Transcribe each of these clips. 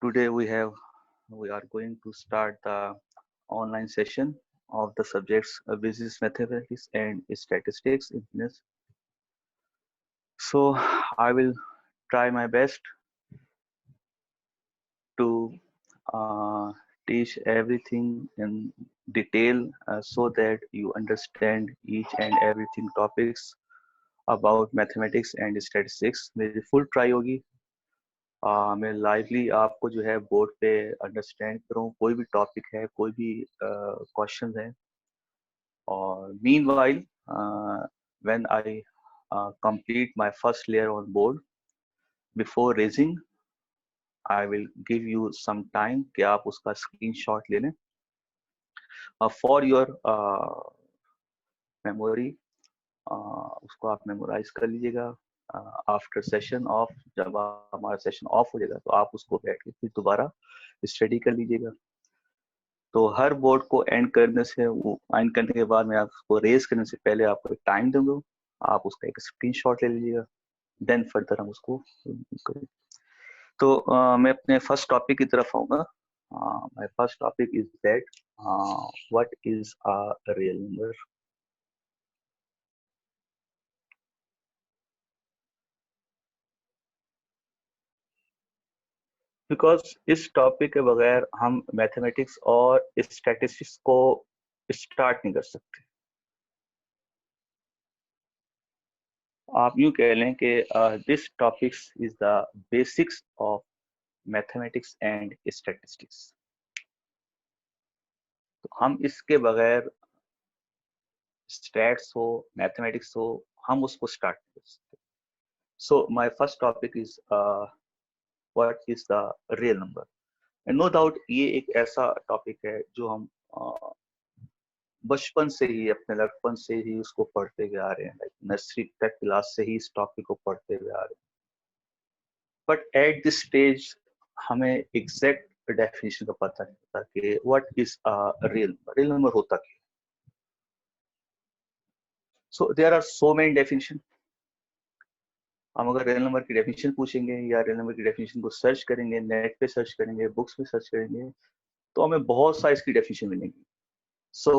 Today we are going to start the online session of the subjects business mathematics and statistics in business. So I will try my best to uh, teach everything in detail so that you understand each and everything topics about mathematics and statistics. मेरी full try होगी। मैं lively आपको जो है board पे understand करूँ, कोई भी टॉपिक है, कोई भी क्वेश्चन है। और mean while when I complete my first layer on board, before raising I will give you some time कि आप उसका स्क्रीनशॉट ले लें for your मेमोरी। उसको आप मेमोराइज कर लीजिएगा। आफ्टर सेशन ऑफ, जब हमारा सेशन ऑफ हो जाएगा तो आप उसको बैठ के फिर दोबारा स्टडी कर लीजिएगा। तो हर बोर्ड को एंड करने से, वो एंड करने के बाद मैं आपको रेज करने से पहले आपको एक टाइम दूंगा, आप उसका एक स्क्रीनशॉट ले लीजिएगा, देन फर्दर हम उसको करेंगे। तो मैं अपने फर्स्ट टॉपिक की तरफ आऊंगा। My first topic is that what is a real number. Because इस टॉपिक के बगैर हम मैथमेटिक्स और स्टैटिस्टिक्स को स्टार्ट नहीं कर सकते। आप यूं कह लें कि this topics is the basics of mathematics and statistics. तो हम इसके बगैर स्टैट्स हो, मैथमेटिक्स हो, हम उसको स्टार्ट नहीं कर सकते। So my first topic is what is the real number. And no doubt ये एक ऐसा टॉपिक है जो हम बचपन से ही, अपने लड़कपन से ही उसको पढ़ते हुए आ रहे हैं, लाइक नर्सरी तक क्लास से ही इस टॉपिक को पढ़ते हुए आ रहे हैं। बट एट दिस स्टेज हमें एग्जैक्ट डेफिनेशन का पता नहीं होता कि what is real number. Real number होता क्या। So there are so many definition. हम अगर रियल नंबर की डेफिनेशन पूछेंगे या रियल नंबर की डेफिनेशन को सर्च करेंगे, नेट पे सर्च करेंगे, बुक्स में सर्च करेंगे, तो हमें बहुत सारी इसकी डेफिनेशन मिलेंगी। सो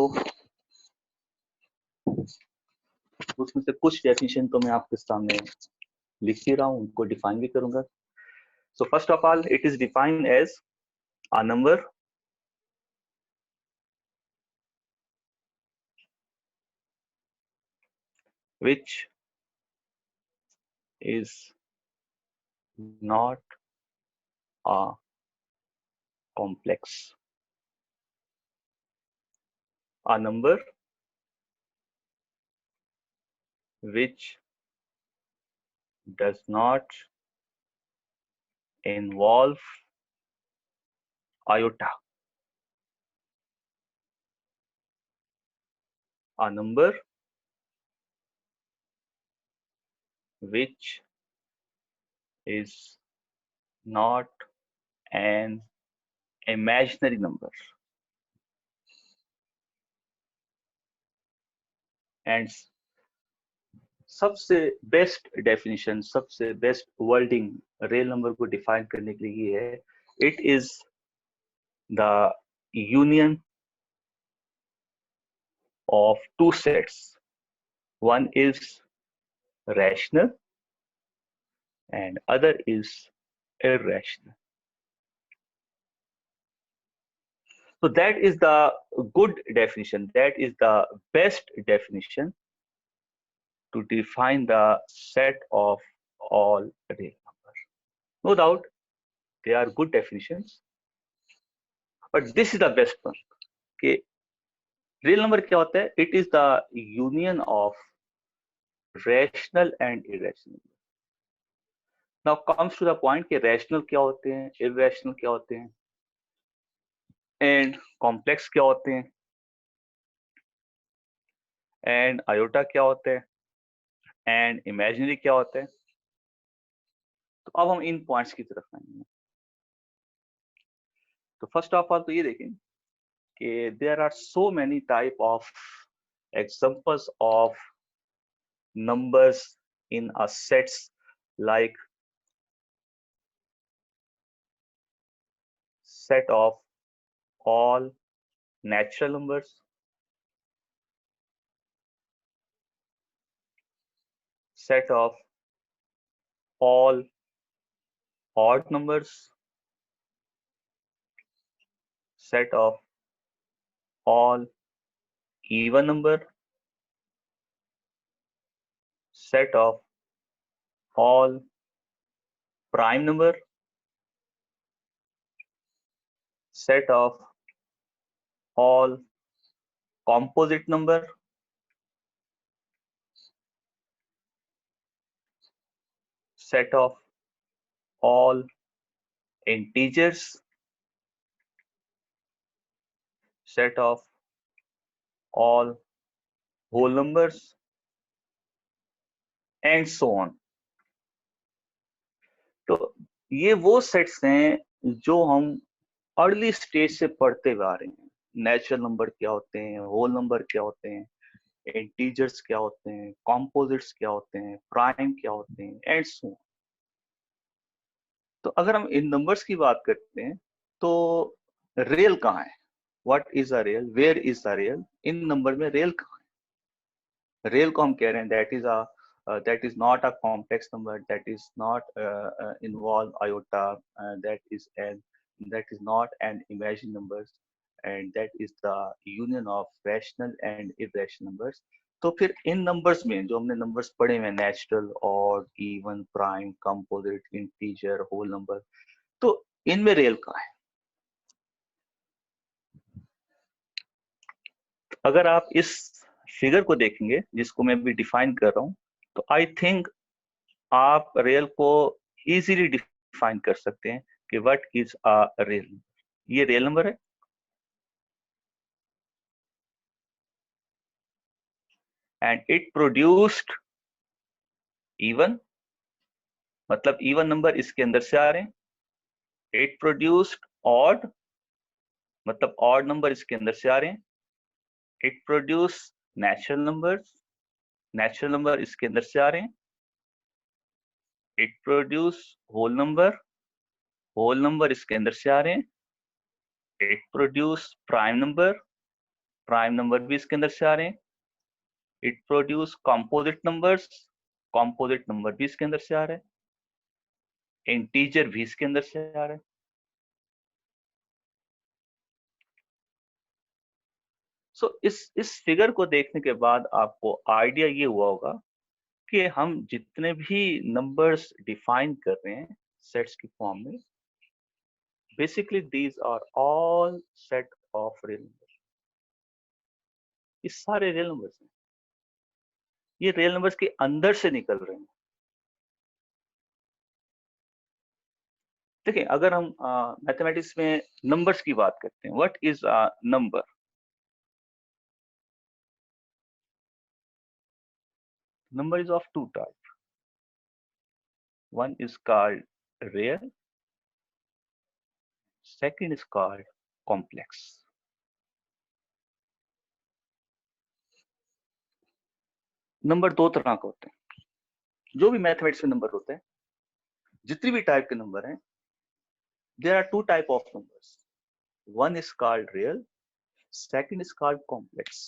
उसमें से कुछ डेफिनेशन तो मैं आपके सामने लिख ही रहा हूँ, उनको डिफाइन भी करूंगा। So first of all, it is defined as a number which is not a complex. A number which does not involve iota. A number which is not an imaginary number. And सबसे best definition, सबसे best wording real number को define करने के लिए है, it is the union of two sets. One is rational and other is irrational. So that is the good definition. That is the best definition to define the set of all real numbers. No doubt they are good definitions, but this is the best one. Okay, real number क्या होता है? It is the union of rational and irrational. Now comes to the point कि rational क्या होते हैं, irrational क्या होते हैं, एंड कॉम्प्लेक्स क्या होते हैं, एंड आयोटा क्या होता है, एंड इमेजिनरी क्या होता है। तो अब हम इन पॉइंट्स की तरफ आएंगे। तो फर्स्ट ऑफ ऑल तो ये देखें कि there are so many type of examples of numbers in a sets, like set of all natural numbers, set of all odd numbers, set of all even number, set of all prime number, set of all composite number, set of all integers, set of all whole numbers, and so on. तो ये वो sets हैं जो हम early stage से पढ़ते हुए आ रहे हैं. नेचुरल नंबर क्या होते हैं, होल नंबर क्या होते हैं, इंटीजर्स क्या होते हैं, कॉम्पोजिट्स क्या होते हैं, प्राइम क्या होते हैं, एंड सो ऑन. तो अगर हम इन नंबर्स की बात करते हैं तो रियल कहाँ है? What is a real, where is a real? इन नंबर में रियल कहाँ है? रियल को हम कह रहे हैं that is not a complex number, that is not involve iota, that is not an imaginary numbers, and that is the union of rational and irrational numbers. तो फिर इन नंबर्स में जो हमने नंबर्स पढ़े हुए हैं, natural, odd, even, prime, composite, integer, whole number, तो इनमें रियल कहाँ है? अगर आप इस फिगर को देखेंगे जिसको मैं भी डिफाइन कर रहा हूं, तो आई थिंक आप रियल को इजीली डिफाइन कर सकते हैं कि व्हाट इज अ रियल. ये रियल नंबर है एंड इट प्रोड्यूस्ड इवन, मतलब इवन नंबर इसके अंदर से आ रहे हैं. इट प्रोड्यूस्ड ऑड, मतलब ऑड नंबर इसके अंदर से आ रहे हैं. It produce natural numbers, natural number इसके अंदर से आ रहे हैं. इट प्रोड्यूस होल नंबर इसके अंदर से आ रहे हैं. इट प्रोड्यूस प्राइम नंबर भी इसके अंदर से आ रहे हैं. इट प्रोड्यूस कंपोजिट नंबर भी इसके अंदर से आ रहे हैं. इंटीजर भी इसके अंदर से आ रहा है. सो इस फिगर को देखने के बाद आपको आइडिया ये हुआ होगा कि हम जितने भी नंबर्स डिफाइन कर रहे हैं सेट्स की फॉर्म में, basically these are all set of real numbers. ये सारे रियल नंबर्स हैं. ये रियल नंबर्स के अंदर से निकल रहे हैं. देखिए, अगर हम मैथमेटिक्स में नंबर्स की बात करते हैं, what is a number? Number is of two types. One is called real, second is called complex. Number दो तरह के होते हैं. जो भी मैथमेटिक्स में नंबर होते हैं, जितनी भी टाइप के नंबर हैं, there are two type of numbers. One is called real, second is called complex.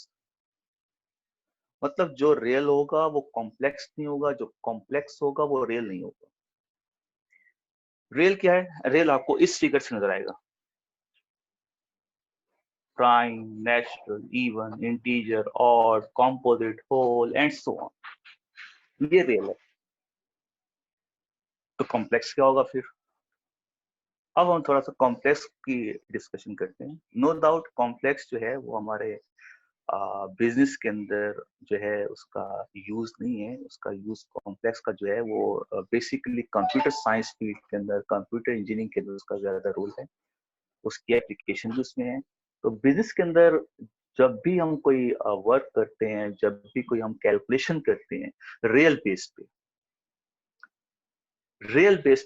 मतलब जो रियल होगा वो कॉम्प्लेक्स नहीं होगा, जो कॉम्प्लेक्स होगा वो रियल नहीं होगा. रियल क्या है? रियल आपको इस फिगर से नजर आएगा. Prime, natural, even, integer, odd, composite, whole and so on. ये रियल है. तो कॉम्प्लेक्स क्या होगा फिर? अब हम थोड़ा सा कॉम्प्लेक्स की डिस्कशन करते हैं. नो डाउट कॉम्प्लेक्स जो है वो हमारे बिजनेस के अंदर जो है उसका यूज नहीं है. उसका यूज कॉम्प्लेक्स का जो है वो बेसिकली कंप्यूटर साइंस फील्ड के अंदर, कंप्यूटर इंजीनियरिंग के अंदर उसका ज्यादा रोल है. उसकी एप्लीकेशन भी उसमें है. तो बिजनेस के अंदर जब भी हम कोई वर्क करते हैं, जब भी कोई हम कैलकुलेशन करते हैं, रियल बेस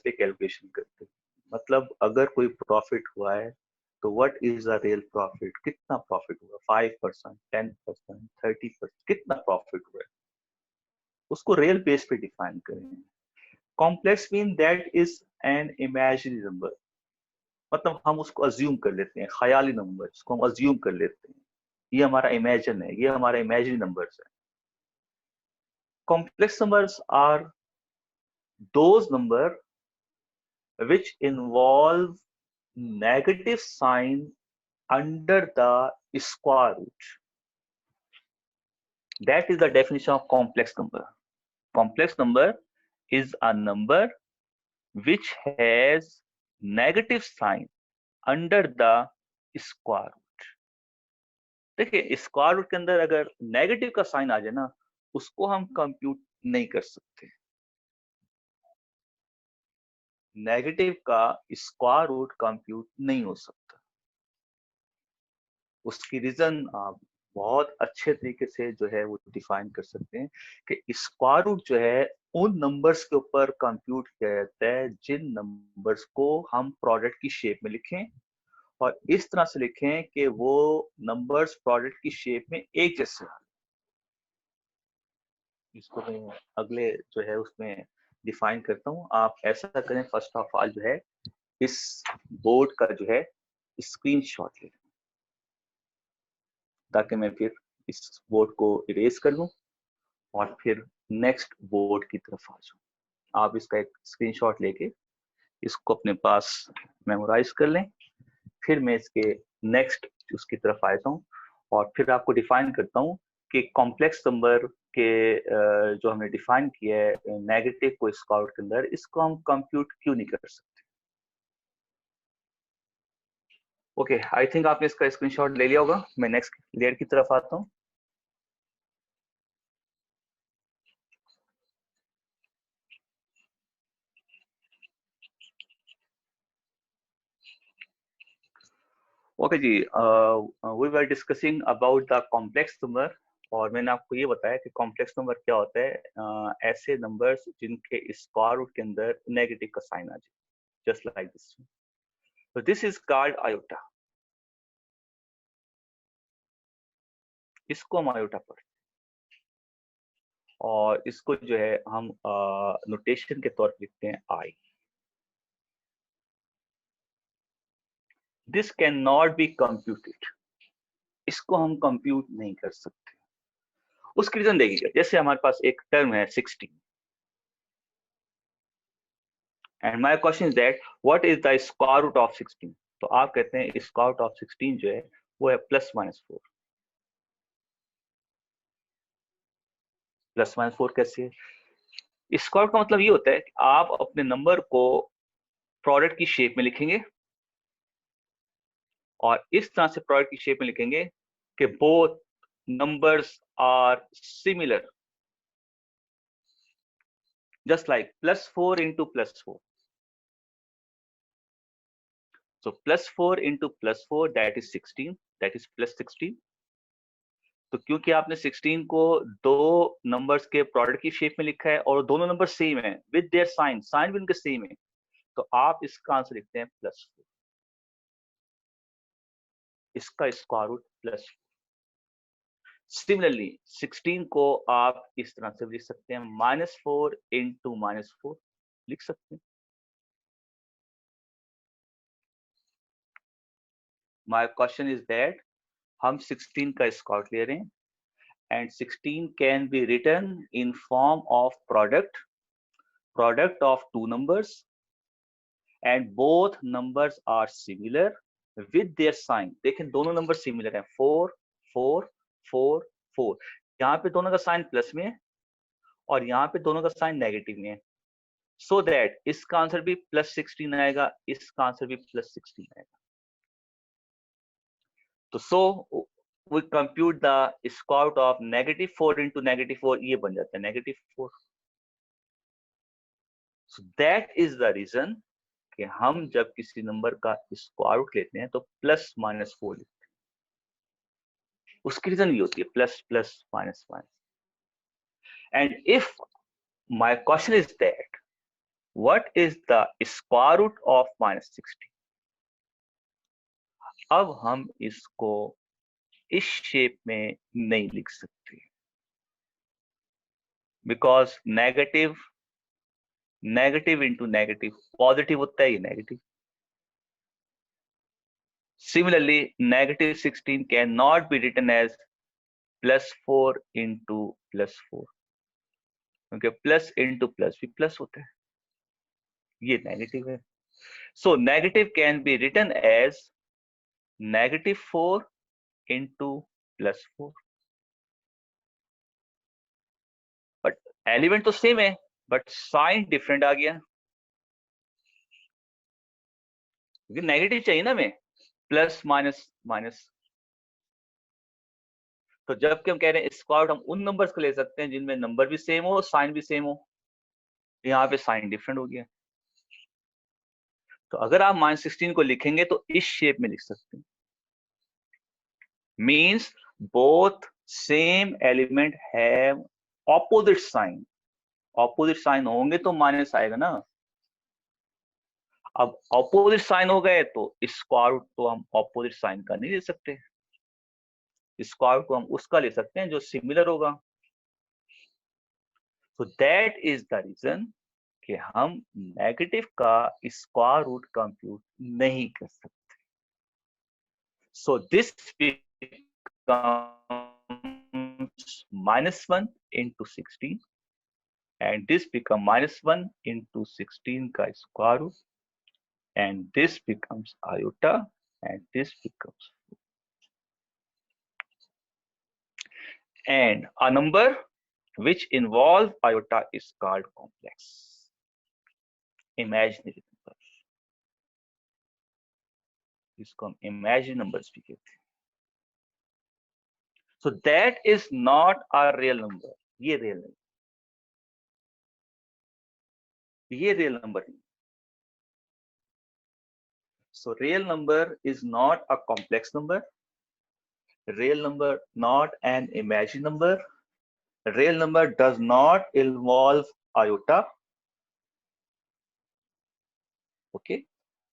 पे कैलकुलेशन करते हैं. मतलब अगर कोई प्रॉफिट हुआ है तो what is the real profit? कितना प्रॉफिट हुआ? 5%, 10%, 30%, कितना प्रॉफिट हुआ है? उसको रियल बेस पे डिफाइन करें. Complex mean that is an imaginary number. मतलब हम उसको अज्यूम कर लेते हैं, ख्याली नंबर जिसको हम अज्यूम कर लेते हैं, ये हमारा इमेजिन है, ये हमारा इमेजिनरी नंबर्स है। Complex numbers are those number which involve negative sign under the square root. That is the definition of complex number. Complex number is a number which has negative sign under the square root. देखिए square root के अंदर अगर negative का sign आ जाए ना, उसको हम compute नहीं कर सकते। नेगेटिव का स्क्वायर रूट कंप्यूट नहीं हो सकता। उसकी रीजन आप बहुत अच्छे तरीके से जो है वो डिफाइन कर सकते हैं कि स्क्वायर रूट जो है उन नंबर्स के ऊपर कंप्यूट किया जाता है जिन नंबर्स को हम प्रोडक्ट की शेप में लिखें, और इस तरह से लिखें कि वो नंबर्स प्रोडक्ट की शेप में एक जैसे। इसको मैं अगले जो है उसमें डिफाइन करता हूँ। आप ऐसा करें, फर्स्ट ऑफ ऑल जो है इस बोर्ड का जो है स्क्रीनशॉट लें ताकि मैं फिर इस बोर्ड को इरेज कर लूं और फिर नेक्स्ट बोर्ड की तरफ आ जाऊं। आप इसका एक स्क्रीनशॉट लेके इसको अपने पास मेमोराइज कर लें। फिर मैं इसके नेक्स्ट उसकी तरफ आता हूँ और फिर आपको डिफाइन करता हूँ कि कॉम्प्लेक्स नंबर के जो हमने डिफाइन किया है नेगेटिव को स्क्वायर रूट के अंदर, इसको हम कंप्यूट क्यों नहीं कर सकते। ओके, आई थिंक आपने इसका स्क्रीनशॉट ले लिया होगा। मैं नेक्स्ट लेयर की तरफ आता हूँ। ओके जी, we were discussing about the complex number, और मैंने आपको ये बताया कि कॉम्प्लेक्स नंबर क्या होता है। ऐसे नंबर्स जिनके स्क्वायर रूट के अंदर नेगेटिव का साइन आ जाए, जस्ट लाइक दिस। तो दिस इज कॉल्ड आयोटा। इसको हम आयोटा पढ़ते हैं और इसको जो है हम नोटेशन के तौर पर लिखते हैं i. This can not be computed. इसको हम कंप्यूट नहीं कर सकते। उसकी रीजन देखिएगा, जैसे हमारे पास एक टर्म है 16 and my question is that what is the square root of 16। तो आप कहते हैं स्क्वायर रूट ऑफ 16 जो है वो है +-4। +-4 कैसे है? स्क्वायर रूट का मतलब ये होता है कि आप अपने नंबर को प्रोडक्ट की शेप में लिखेंगे और इस तरह से प्रोडक्ट की शेप में लिखेंगे कि both numbers are similar, just like +4 into +4. So +4 into +4 that is 16, that is +16. तो क्योंकि आपने 16 को दो नंबर्स के प्रोडक्ट की शेप में लिखा है और दोनों नंबर सेम है विद देयर साइन, साइन भी उनके सेम है, तो आप इसका आंसर लिखते हैं +4। इसका स्क्वायर रूट +4। सिमिलरली 16 को आप इस तरह से लिख सकते हैं -4 into -4 लिख सकते हैं। माय क्वेश्चन इज दैट हम 16 का स्क्वायर ले रहे हैं and 16 can be written in form of product of two numbers and both numbers are similar with their sign। देखें दोनों नंबर सिमिलर हैं, 4 4 4 4। यहाँ पे दोनों का साइन प्लस में है और यहाँ पे दोनों का साइन नेगेटिव में है, सो दैट इसका आंसर भी +16 आएगा, इसका आंसर भी +16 आएगा। तो सो we compute the square root of -4 into -4, ये बन जाता है -4। So that is the reason कि हम जब किसी नंबर का स्क्वायर रूट लेते हैं तो +-4 लिखते हैं। उसकी रीजन ये होती है plus plus minus minus. And if my question is that what is the square root of -16, अब हम इसको इस शेप में नहीं लिख सकते because negative negative into negative positive होता है, ये negative. Similarly, -16 cannot be written as +4 into +4, क्योंकि प्लस इंटू प्लस भी प्लस होता है, ये नेगेटिव है. So negative can be written as -4 into +4. But element तो सेम है, बट साइन डिफरेंट आ गया, क्योंकि नेगेटिव चाहिए ना हमें, प्लस माइनस माइनस. तो जबकि हम कह रहे हैं स्क्वायर रूट हम उन नंबर्स को ले सकते हैं जिनमें नंबर भी सेम हो, साइन भी सेम हो. यहाँ पे साइन डिफरेंट हो गया. तो अगर आप -16 को लिखेंगे तो इस शेप में लिख सकते हैं. Means both same element have opposite sign. Opposite sign होंगे तो माइनस आएगा ना. अब ऑपोजिट साइन हो गए तो स्क्वायर रूट तो हम ऑपोजिट साइन का नहीं ले सकते. स्क्वायर रूट को हम उसका ले सकते हैं जो सिमिलर होगा. तो दैट इज द रीजन कि हम नेगेटिव का स्क्वायर रूट कंप्यूट नहीं कर सकते. So this becomes -1 into 16 and this become -1 into 16 का square root and this becomes iota and this becomes, and a number which involve iota is called complex imaginary number. इसको हम imaginary numbers भी कहते हैं. So that is not a real number. ये real नहीं, ये real number नहीं. So real number is not a complex number. Real number not an imaginary number. Real number does not involve iota. Okay?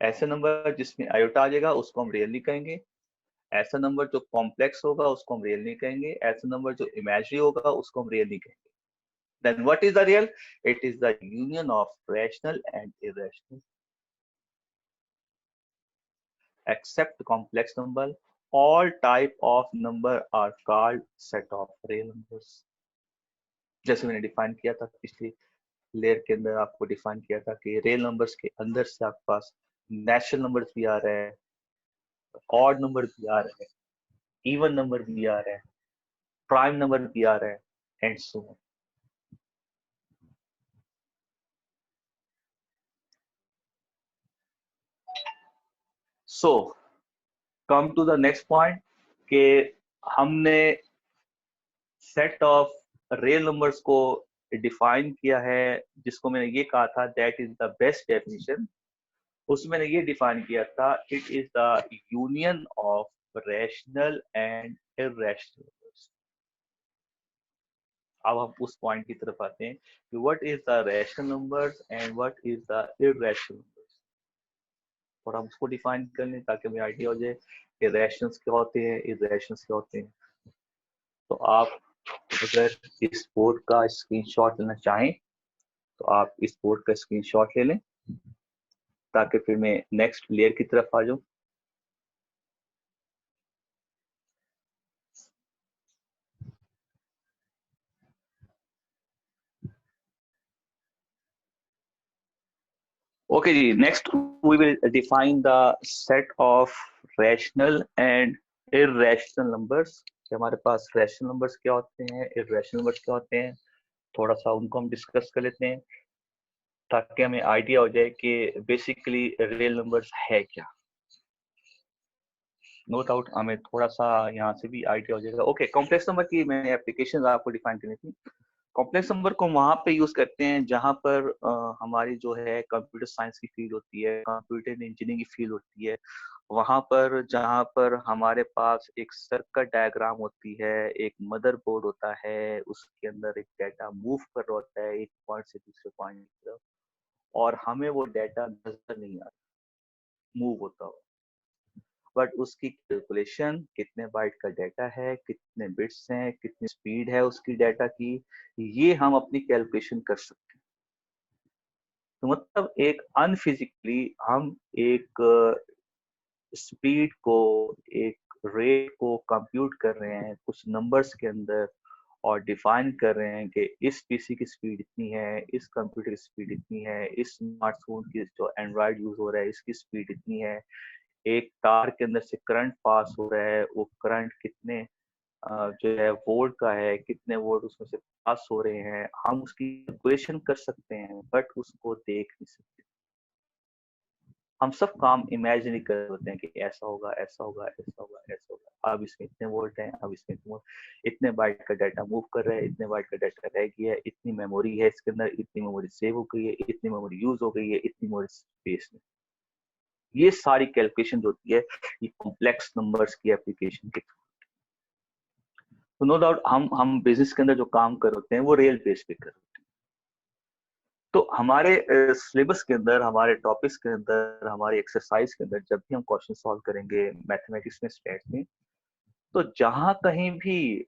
ऐसे number जिसमें iota आ जाएगा उसको हम real नहीं कहेंगे. ऐसा नंबर जो कॉम्प्लेक्स होगा उसको हम रियल नहीं कहेंगे. ऐसा नंबर जो इमेजिनरी होगा उसको हम रियल नहीं कहेंगे. Then what is the real? It is the union of rational and irrational. Except complex number, all type of number are called set of real numbers. जैसे मैंने डिफाइन किया था पिछली लेयर के अंदर, आपको डिफाइन किया था कि रियल नंबर्स के अंदर से आपके पास नेचुरल नंबर्स भी आ रहे हैं, ऑड नंबर भी आ रहे हैं, इवन नंबर भी आ रहे हैं, प्राइम नंबर भी आ रहे हैं, and so on. So come to the next point कि हमने सेट ऑफ रियल नंबर्स को डिफाइन किया है, जिसको मैंने ये कहा था that is the best definition. उसमें मैंने ये डिफाइन किया था it is the union of rational and irrational numbers. अब हम उस पॉइंट की तरफ आते हैं कि what is the rational numbers and what is the irrational numbers, और हम उसको डिफाइन कर लें ताकि हमें आइडिया हो जाए कि रैशनल्स क्या होते हैं, इररेशनल्स क्या होते हैं. तो आप अगर इस बोर्ड का स्क्रीनशॉट लेना चाहें तो आप इस बोर्ड का स्क्रीनशॉट ले लें ताकि फिर मैं नेक्स्ट लेयर की तरफ आ जाऊं. Okay ji, next we will define the set of rational and irrational numbers. कि हमारे पास rational numbers क्या होते हैं, irrational numbers क्या होते हैं, थोड़ा सा उनको हम डिस्कस कर लेते हैं ताकि हमें आइडिया हो जाए कि बेसिकली रियल नंबर्स है क्या. नो डाउट हमें थोड़ा सा यहाँ से भी आइडिया हो जाएगा. ओके, कॉम्प्लेक्स नंबर की मैंने एप्लीकेशन आपको डिफाइन करनी थी. कॉम्प्लेक्स नंबर को वहां पे यूज करते हैं जहां पर हमारी जो है कंप्यूटर साइंस की फील्ड होती है, कंप्यूटर इंजीनियरिंग की फील्ड होती है. वहां पर जहां पर हमारे पास एक सर्किट डायग्राम होती है, एक मदरबोर्ड होता है, उसके अंदर एक डाटा मूव कर रहा होता है एक पॉइंट से दूसरे पॉइंट की तरफ, और हमें वो डाटा नजर नहीं आता मूव होता हो, बट उसकी कैलकुलेशन कितने बाइट का डाटा है, कितने बिट्स हैं, कितनी स्पीड है उसकी डाटा की, ये हम अपनी कैलकुलेशन कर सकते हैं. तो मतलब एक अनफिजिकली हम एक स्पीड को, एक रेट को कंप्यूट कर रहे हैं कुछ नंबर्स के अंदर और डिफाइन कर रहे हैं कि इस पीसी की स्पीड इतनी है, इस कंप्यूटर की स्पीड इतनी है, इस स्मार्टफोन की जो एंड्रॉइड यूज हो रहा है इसकी स्पीड इतनी है, एक तार के अंदर से करंट पास हो रहा है, वो करंट कितने जो है वोल्ट का है, कितने वोल्ट उसमें से पास हो रहे हैं, हम उसकी कैलकुलेशन कर सकते हैं बट उसको देख नहीं सकते। हम सब काम इमेजिन कर रहे होते हैं कि ऐसा होगा, ऐसा होगा, ऐसा होगा, ऐसा होगा, अब इसमें इतने वोल्ट हैं, अब इसमें इतने बाइट का डाटा मूव कर रहा है, इतने बाइट का डाटा रह गया है, इतनी मेमोरी है इसके अंदर, इतनी मेमोरी सेव हो गई है, इतनी मेमोरी यूज हो गई है, इतनी मेमोरी स्पेस में। ये सारी कैलकुलेशन जो होती है ये कॉम्प्लेक्स नंबर्स की एप्लीकेशन के, तो नो डाउट हम बिजनेस के अंदर जो काम कर होते हैं वो रियल बेस पे कर होते हैं। तो हमारे सिलेबस के अंदर, हमारे टॉपिक्स के अंदर, हमारी एक्सरसाइज के अंदर जब भी हम क्वेश्चन सॉल्व करेंगे मैथमेटिक्स में, स्टैट्स में, तो जहां कहीं भी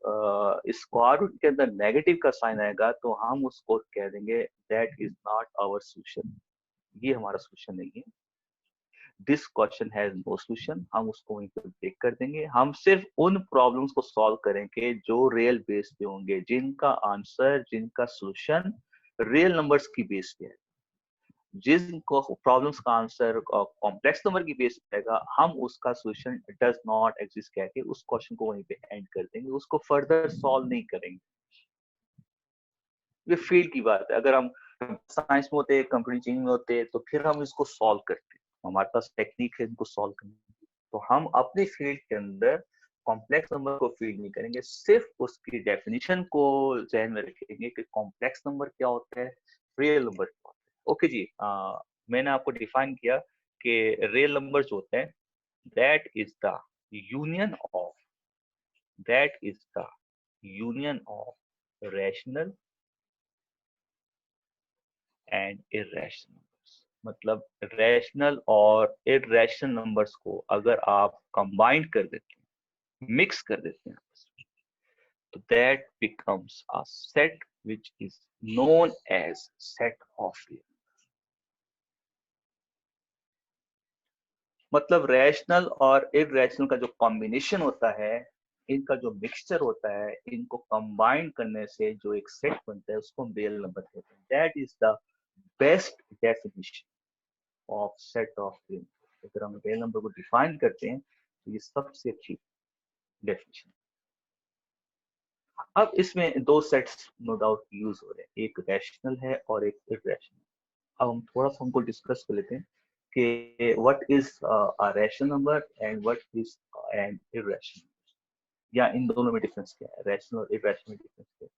स्क्वायर रूट के अंदर नेगेटिव का साइन आएगा तो हम उसको कह देंगे that is not our solution, ये हमारा सोल्यूशन नहीं है, this question has no solution, हम उसको वहीं पर ब्रेक कर देंगे। हम सिर्फ उन प्रॉब्लम्स को सॉल्व करेंगे जो रियल बेस पे होंगे, जिनका आंसर, जिनका सोल्यूशन रियल नंबर्स की बेस पे है। जिनको प्रॉब्लम्स का आंसर कॉम्प्लेक्स नंबर की बेस पे आएगा, हम उसका सोल्यूशन डज नॉट एग्जिस्ट कह के उस क्वेश्चन को वहीं पे एंड कर देंगे, उसको फर्दर सॉल्व नहीं करेंगे। ये फील्ड की बात है। अगर हम साइंस में होते, कंप्यूटर इंजीनियरिंग में होते, तो फिर हम इसको सॉल्व करते, हमारे पास टेक्निक है इनको सॉल्व करने की। तो हम अपनी फील्ड के अंदर कॉम्प्लेक्स नंबर को फीड नहीं करेंगे, सिर्फ उसकी डेफिनेशन को जहन में रखेंगे कि कॉम्प्लेक्स नंबर क्या होता है, रियल नंबर क्या होता है। ओके जी, मैंने आपको डिफाइन किया कि रियल नंबर जो होते हैं that is the union of rational and irrational. मतलब रैशनल और इरेशनल नंबर्स को अगर आप कंबाइन कर देते हैं, मिक्स कर देते हैं, तो that becomes a set which is known as set of real. मतलब रैशनल और इरेशनल का जो कॉम्बिनेशन होता है, इनका जो मिक्सचर होता है, इनको कंबाइन करने से जो एक सेट बनता है उसको हम रियल नंबर कहते हैं। That is the best definition of set of real. अगर हम रियल नंबर को डिफाइन करते हैं तो ये सबसे अच्छी डेफिनेशन। अब इसमें दो सेट्स नो डाउट यूज हो रहे हैं, एक रैशनल है और एक इरेशनल। अब हम थोड़ा सा हमको डिस्कस कर लेते हैं कि what is a rational number and what is an irrational, या इन दोनों में डिफरेंस क्या है, रैशनल और इरेशनल में डिफरेंस क्या है।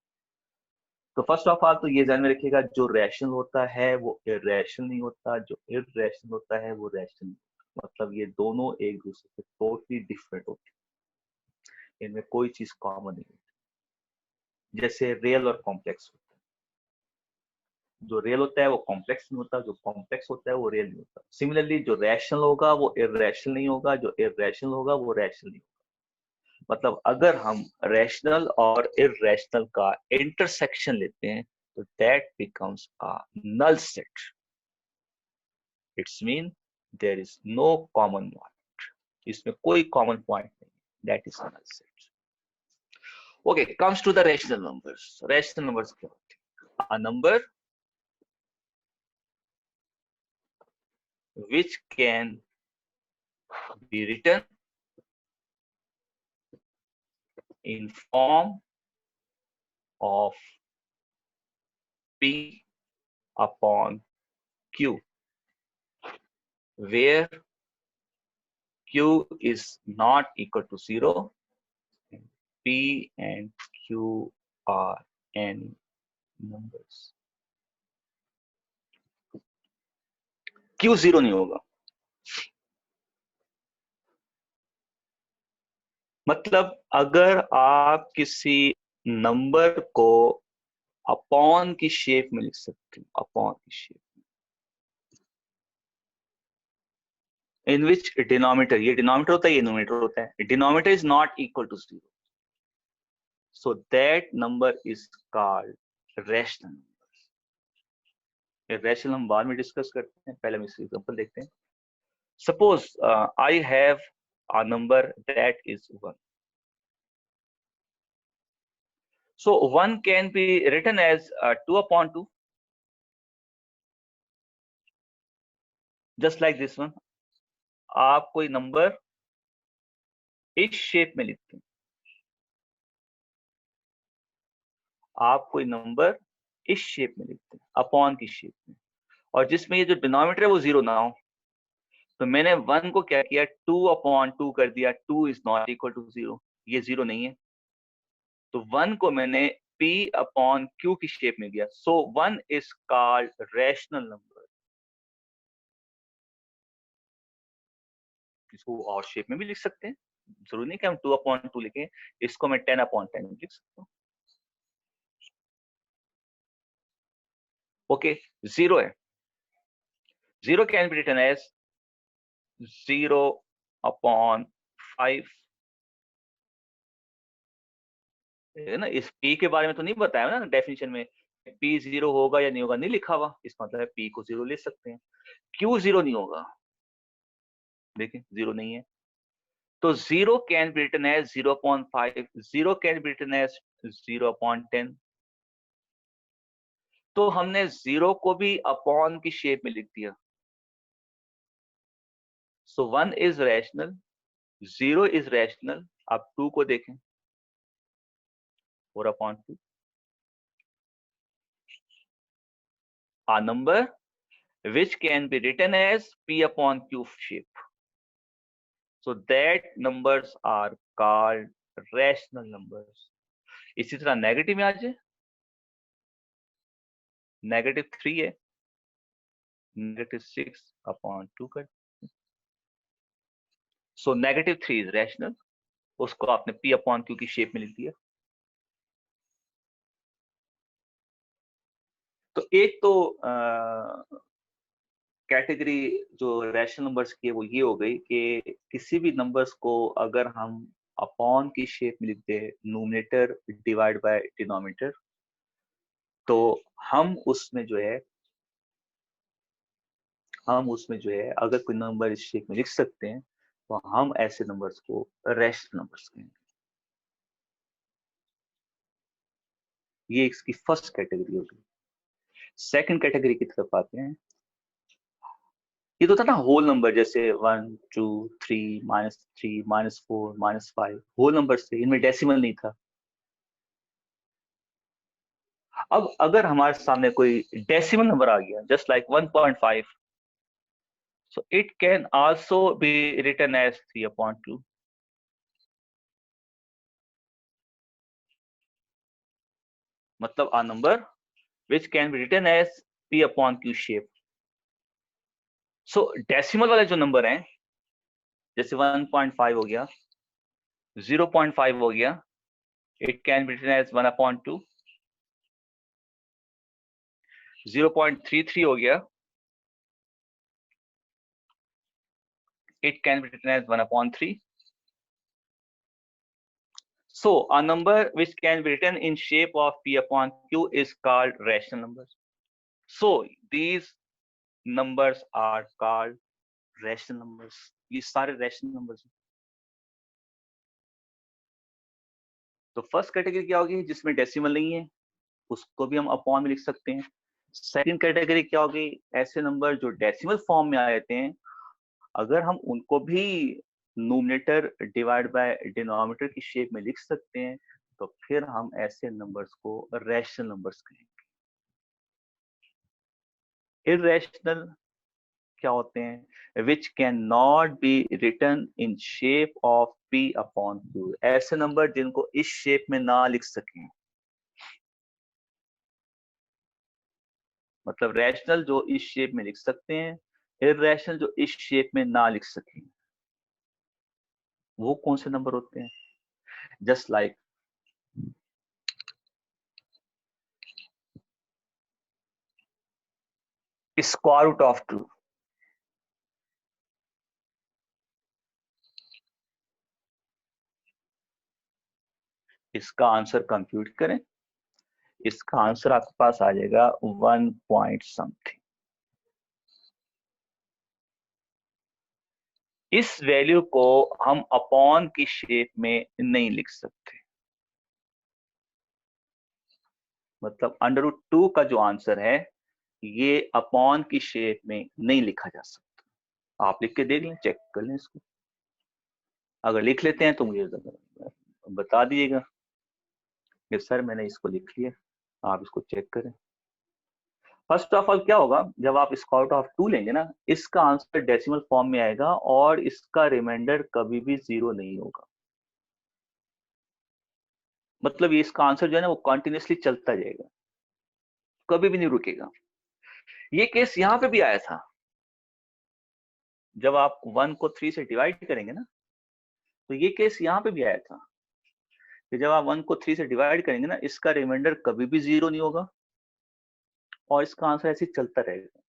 तो फर्स्ट ऑफ ऑल तो ये ध्यान में रखिएगा, जो रैशनल होता है वो इरेशनल नहीं होता, जो इरेशनल होता है वो रैशनल। मतलब ये दोनों एक दूसरे से टोटली डिफरेंट होते हैं, इनमें कोई चीज कॉमन नहीं होती। जैसे रियल और कॉम्प्लेक्स होता है, जो रियल होता है वो कॉम्प्लेक्स नहीं होता, जो कॉम्प्लेक्स होता है वो रियल नहीं होता। सिमिलरली जो रैशनल होगा वो इरेशनल नहीं होगा, जो इरेशनल होगा वो रैशनल नहीं होगा। मतलब अगर हम रैशनल और इरेशनल का इंटरसेक्शन लेते हैं तो that becomes a null set. It's mean there is no common point, इसमें कोई कॉमन पॉइंट नहीं, that is null set. Okay, comes to the rational numbers. Rational numbers क्या होते हैं? A number which can be written in form of P upon Q, where Q is not equal to 0, P and Q are n numbers. Q 0 नहीं होगा। मतलब अगर आप किसी number को अपॉन की शेप में लिख सकते हो, अपॉन की शेप, इन विच डिनोमिनेटर, ये डिनोमिनेटर होता है, ये न्यूमरेटर होता है, denominator is not equal to 0, so that number is called rational number। Rational हम बाद में डिस्कस करते हैं, पहले हम इसका एग्जांपल देखते हैं। Suppose I have a number that is 1. So 1 can be written as 2 upon 2, just like this one. आप कोई नंबर इस शेप में लिखते हैं, आप कोई नंबर इस शेप में लिखते हैं, अपॉन की शेप में, और जिसमें ये जो डिनोमिनेटर है वो 0 ना हो। तो मैंने 1 को क्या किया, 2 अपॉन 2 कर दिया। 2 इज नॉट इक्वल टू 0, ये 0 नहीं है। तो 1 को मैंने p अपॉन q की शेप में दिया। सो 1 इज कॉल्ड रैशनल नंबर। इसको और शेप में भी लिख सकते हैं, जरूरी नहीं कि हम 2 अपॉन 2 लिखें। इसको मैं 10 अपॉन 10 लिख सकता हूँ। ओके, 0 है। 0 can be written as 0 upon 5, है ना। इस p के बारे में तो नहीं बताया ना डेफिनेशन में, p 0 होगा या नहीं होगा, नहीं लिखा हुआ। इस मतलब है p को 0 ले सकते हैं। q 0 नहीं होगा, देखिए 0 नहीं है। तो 0 can be written as 0 upon 5, 0 can be written as 0 upon 10। तो हमने 0 को भी अपॉन की शेप में लिख दिया। सो 1 इज रैशनल, 0 इज रैशनल। आप 2 को देखें, 4 upon 2, a number which can be written as p upon q shape. So that numbers are called rational numbers. इसी तरह नेगेटिव में आ जाए, -3 है, -6 अपॉन 2 कर। सो -3 इज रैशनल, उसको आपने p अपॉन q की शेप में लिख दिया। तो एक तो कैटेगरी जो रैशनल नंबर्स की है वो ये हो गई कि किसी भी नंबर्स को अगर हम अपॉन की शेप में लिख दे, न्यूमरेटर डिवाइड बाय डिनोमिनेटर, तो हम उसमें जो है अगर कोई नंबर इस शेप में लिख सकते हैं, तो हम ऐसे नंबर्स को रैशनल नंबर्स कहेंगे। ये इसकी फर्स्ट कैटेगरी होगी। सेकंड कैटेगरी की तरफ आते हैं। ये तो था ना होल नंबर, जैसे 1 2 3 -3 -4 -5, होल नंबर से, इनमें डेसिमल नहीं था। अब अगर हमारे सामने कोई डेसिमल नंबर आ गया, just like 1.5, so it can also be written as 3/2। मतलब a number which can be written as p/q shape। so decimal वाले जो नंबर हैं, जैसे 1.5 हो गया, 0.5 हो गया, it can be written as 1/2। 0.33 हो गया, it can be written as 1/3। So a number which can be written in shape of p/q is called rational numbers। So these numbers are called rational numbers। ये सारे rational numbers हैं। तो first category क्या होगी, जिसमें decimal नहीं है, उसको भी हम अपॉन में लिख सकते हैं। सेकंड कैटेगरी क्या होगी, ऐसे नंबर जो डेसिमल फॉर्म में आ जाते हैं, अगर हम उनको भी न्यूमरेटर डिवाइड बाय डिनोमिनेटर की शेप में लिख सकते हैं, तो फिर हम ऐसे नंबर्स को रैशनल नंबर्स कहेंगे। इररेशनल क्या होते हैं, which can not be written in shape of p/q। ऐसे नंबर जिनको इस शेप में ना लिख सकें। मतलब रैशनल जो इस शेप में लिख सकते हैं, इररेशनल जो इस शेप में ना लिख सकें। वो कौन से नंबर होते हैं, just like square root of 2। इसका आंसर कंप्यूट करें, इसका आंसर आपके पास आ जाएगा 1 पॉइंट समथिंग। इस वैल्यू को हम अपॉन की शेप में नहीं लिख सकते। मतलब √2 का जो आंसर है ये अपॉन की शेप में नहीं लिखा जा सकता। आप लिख के देख लें, चेक कर लें इसको। अगर लिख लेते हैं तो मुझे बता दीजिएगा कि सर मैंने इसको लिख लिया। आप इसको चेक करें। फर्स्ट ऑफ ऑल क्या होगा, जब आप स्क्वायर रूट ऑफ 2 लेंगे ना, इसका आंसर डेसिमल फॉर्म में आएगा और इसका रिमाइंडर कभी भी 0 नहीं होगा। मतलब ये इसका आंसर जो है ना वो कंटिन्यूसली चलता जाएगा, कभी भी नहीं रुकेगा। ये केस यहां पे भी आया था। जब आप 1 को 3 से डिवाइड करेंगे ना, तो ये केस यहां पे भी आया था कि जब आप 1 को 3 से डिवाइड करेंगे ना, इसका रिमाइंडर कभी भी 0 नहीं होगा और इसका आंसर ऐसे ही चलता रहेगा।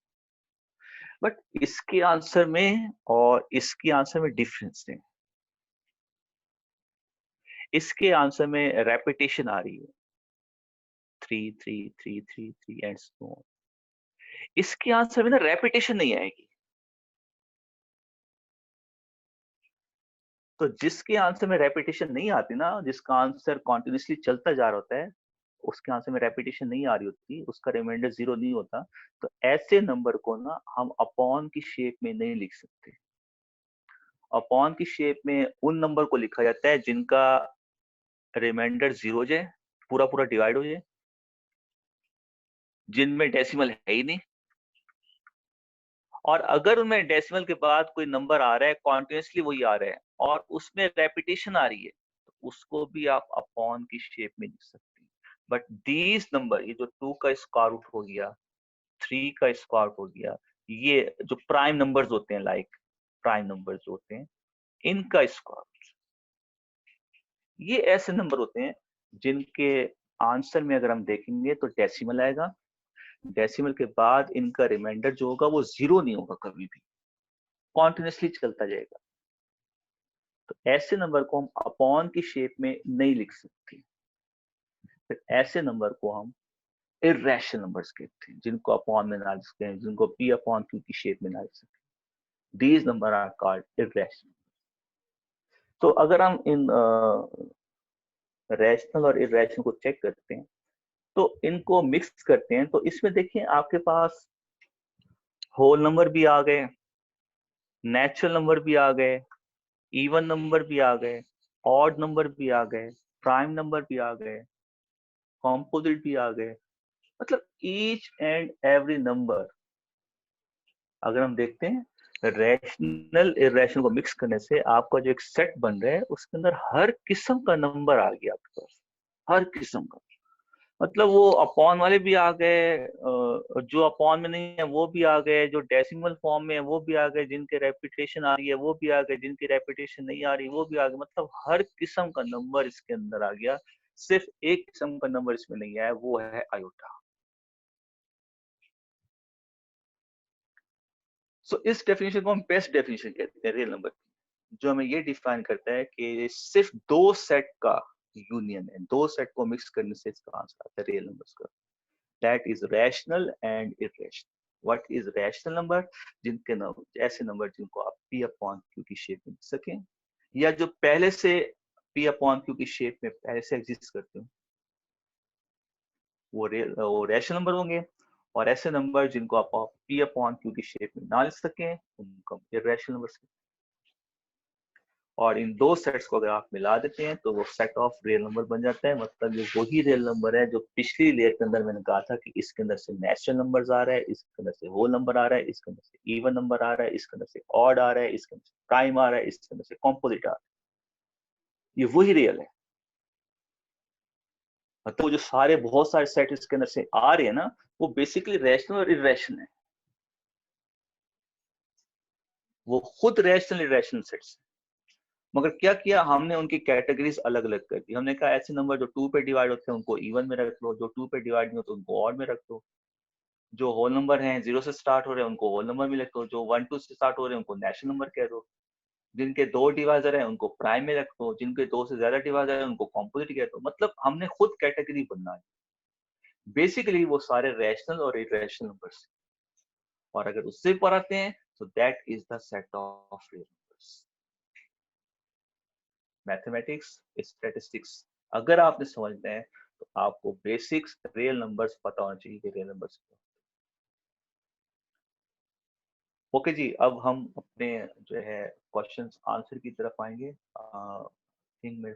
बट इसके आंसर में और इसके आंसर में डिफरेंस है। इसके आंसर में रेपिटेशन आ रही है, 3 3 3 3 3 एंड सो ऑन। इसके आंसर में ना रेपिटेशन नहीं आएगी। तो जिसके आंसर में रेपिटेशन नहीं आती ना, जिसका आंसर कॉन्टिन्यूसली चलता जा रहा होता है, उसके आंसर में रेपिटेशन नहीं आ रही होती, उसका रिमाइंडर 0 नहीं होता, तो ऐसे नंबर को ना हम अपॉन की शेप में नहीं लिख सकते। अपॉन की शेप में उन नंबर को लिखा जाता है जिनका रिमाइंडर 0 हो जाए, पूरा पूरा डिवाइड हो जाए, जिनमें डेसिमल है ही नहीं, और अगर उनमें डेसिमल के बाद कोई नंबर आ रहा है, कॉन्टिन्यूसली वही आ रहा है और उसमें रेपिटेशन आ रही है, तो उसको भी आप अपॉन की शेप में लिख सकते हैं। बट दीज नंबर, ये जो 2 का स्क्वायर रूट हो गया, 3 का स्क्वायर रूट हो गया, ये जो प्राइम नंबर्स होते हैं, लाइक प्राइम नंबर्स होते हैं, इनका स्क्वायर रूट, ये ऐसे नंबर होते हैं जिनके आंसर में अगर हम देखेंगे तो डेसिमल आएगा। डेसिमल के बाद इनका रिमाइंडर जो होगा वो 0 नहीं होगा, कभी भी कॉन्टिन्यूसली चलता जाएगा। तो ऐसे नंबर को हम अपॉन की शेप में नहीं लिख सकते। फिर ऐसे नंबर को हम इर्रेशनल नंबर्स कहते हैं, जिनको अपॉन में ना लिख सकते हैं, जिनको पी अपॉन क्यू की शेप में ना लिख सकते। These number are called irrational. तो अगर हम इन रैशनल और इर्रेशनल को चेक करते हैं, तो इनको मिक्स करते हैं, तो इसमें देखिए आपके पास होल नंबर भी आ गए, नेचुरल नंबर भी आ गए, इवन नंबर भी आ गए, ऑड नंबर भी आ गए, प्राइम नंबर भी आ गए, कॉम्पोजिट भी आ गए। मतलब ईच एंड एवरी नंबर, अगर हम देखते हैं रैशनल इरेशनल को मिक्स करने से आपका जो एक सेट बन रहा है, उसके अंदर हर किस्म का नंबर आ गया आपके पास, हर किस्म का। मतलब वो अपॉन वाले भी आ गए, जो अपॉन में नहीं है वो भी आ गए, जो डेसिमल फॉर्म में है वो भी आ गए, जिनके रेपिटेशन आ रही है वो भी आ गए, जिनकी रेपिटेशन नहीं आ रही वो भी आ गए। मतलब हर किस्म का नंबर इसके अंदर आ गया। सिर्फ एक किस्म का नंबर इसमें नहीं आया, वो है आयोटा। सो इस डेफिनेशन को हम बेस्ट डेफिनेशन कहते हैं रियल नंबर की, जो हमें ये डिफाइन करता है कि सिर्फ दो सेट का यूनियन है, दो सेट को मिक्स करने से इसका आंसर आता है रियल नंबर्स का। That is rational and irrational. What is rational number? जिनके नंबर, ऐसे नंबर जिनको आप पी अपॉन क्यू की शेप में लिख सकें, या जो पहले से पी अपॉन क्यू की शेप में पहले से एग्जिस्ट करते हो, वो रैशनल नंबर होंगे। और ऐसे नंबर जिनको आप पी अपॉन क्यू की शेप में ना लिख सकें, उनको इरेशनल नंबर। और इन दो सेट्स को अगर आप मिला देते हैं तो वो सेट ऑफ रियल नंबर बन जाता है। मतलब ये वही रियल नंबर है जो पिछली लेयर के अंदर मैंने कहा था कि इसके अंदर से नेचुरल नंबर्स आ रहा है, इसके अंदर से होल नंबर आ रहा है, इसके अंदर से इवन नंबर आ रहा है, इसके अंदर से ऑड आ रहा है, इसके अंदर से प्राइम आ रहा है, इसके अंदर से कॉम्पोजिट आ रहा है। ये वही रियल है। मतलब वो जो सारे बहुत सारे सेट इसके अंदर से आ रहे हैं ना, वो बेसिकली रैशनल और इरेशनल है। वो खुद रैशनल इरेशनल सेट्स। मगर क्या किया हमने, उनकी कैटेगरीज अलग अलग कर दी। हमने कहा ऐसे नंबर जो 2 पे डिवाइड होते हैं उनको इवन में रख लो, जो 2 पे डिवाइड नहीं होते उनको ऑड में रख दो, जो होल नंबर हैं 0 से स्टार्ट हो रहे हैं उनको होल नंबर में रख दो, जो 1 2 से स्टार्ट हो रहे हैं उनको नेचुरल नंबर कह दो, जिनके दो डिवाइजर हैं उनको प्राइम में रख दो, जिनके दो से ज्यादा डिवाइजर हैं उनको कॉम्पोजिट कह दो। मतलब हमने खुद कैटेगरी बनना है। बेसिकली वो सारे रैशनल और इरेशनल नंबर्स, और अगर उससे ऊपर आते हैं तो that is the set of real numbers. Mathematics, statistics अगर आपने समझना है तो आपको बेसिक्स रियल नंबर्स पता होना चाहिए कि रियल नंबर्स। ओके जी, अब हम अपने जो है क्वेश्चंस आंसर की तरफ आएंगे। थिंक मेरे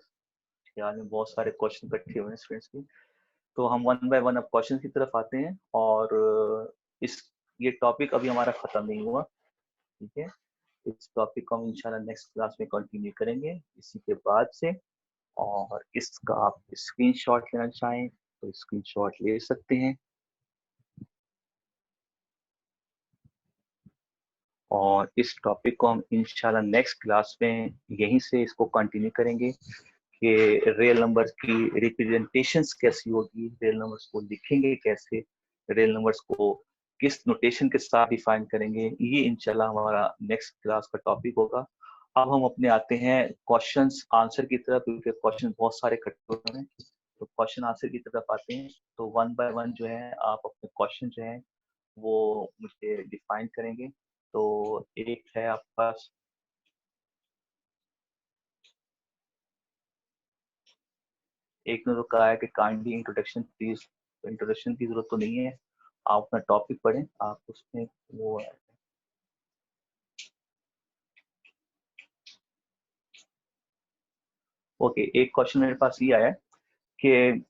ख्याल में बहुत सारे क्वेश्चन इकट्ठे हुए हैं स्टूडेंट्स की, तो हम वन बाय वन अब क्वेश्चन की तरफ आते हैं। और इस ये टॉपिक अभी हमारा खत्म नहीं हुआ, ठीक है। इस टॉपिक को हम इंशाल्लाह नेक्स्ट क्लास में कंटिन्यू करेंगे इसी के बाद से। और इसका आप स्क्रीनशॉट लेना चाहें तो स्क्रीनशॉट ले सकते हैं। और इस टॉपिक को हम इंशाल्लाह नेक्स्ट क्लास में यहीं से इसको कंटिन्यू करेंगे कि रियल नंबर्स की रिप्रेजेंटेशंस कैसी होगी, रियल नंबर्स को लिखेंगे कैसे, रियल नंबर्स को किस नोटेशन के साथ डिफाइन करेंगे, ये इंशाल्लाह हमारा नेक्स्ट क्लास का टॉपिक होगा। अब हम अपने आते हैं क्वेश्चंस आंसर की तरफ, क्योंकि क्वेश्चन बहुत सारे इकट्ठे हुए हैं, तो क्वेश्चन आंसर की तरफ आते हैं। तो वन बाय वन जो है आप अपने क्वेश्चन जो है वो मुझे डिफाइन करेंगे। तो एक है आपके पास, एक ने तो कहा है कि काइंडली इंट्रोडक्शन प्लीज, तो इंट्रोडक्शन की जरूरत तो नहीं है, आप अपना टॉपिक पढ़ें, आप उसमें वो। ओके, एक क्वेश्चन मेरे पास ये आया है कि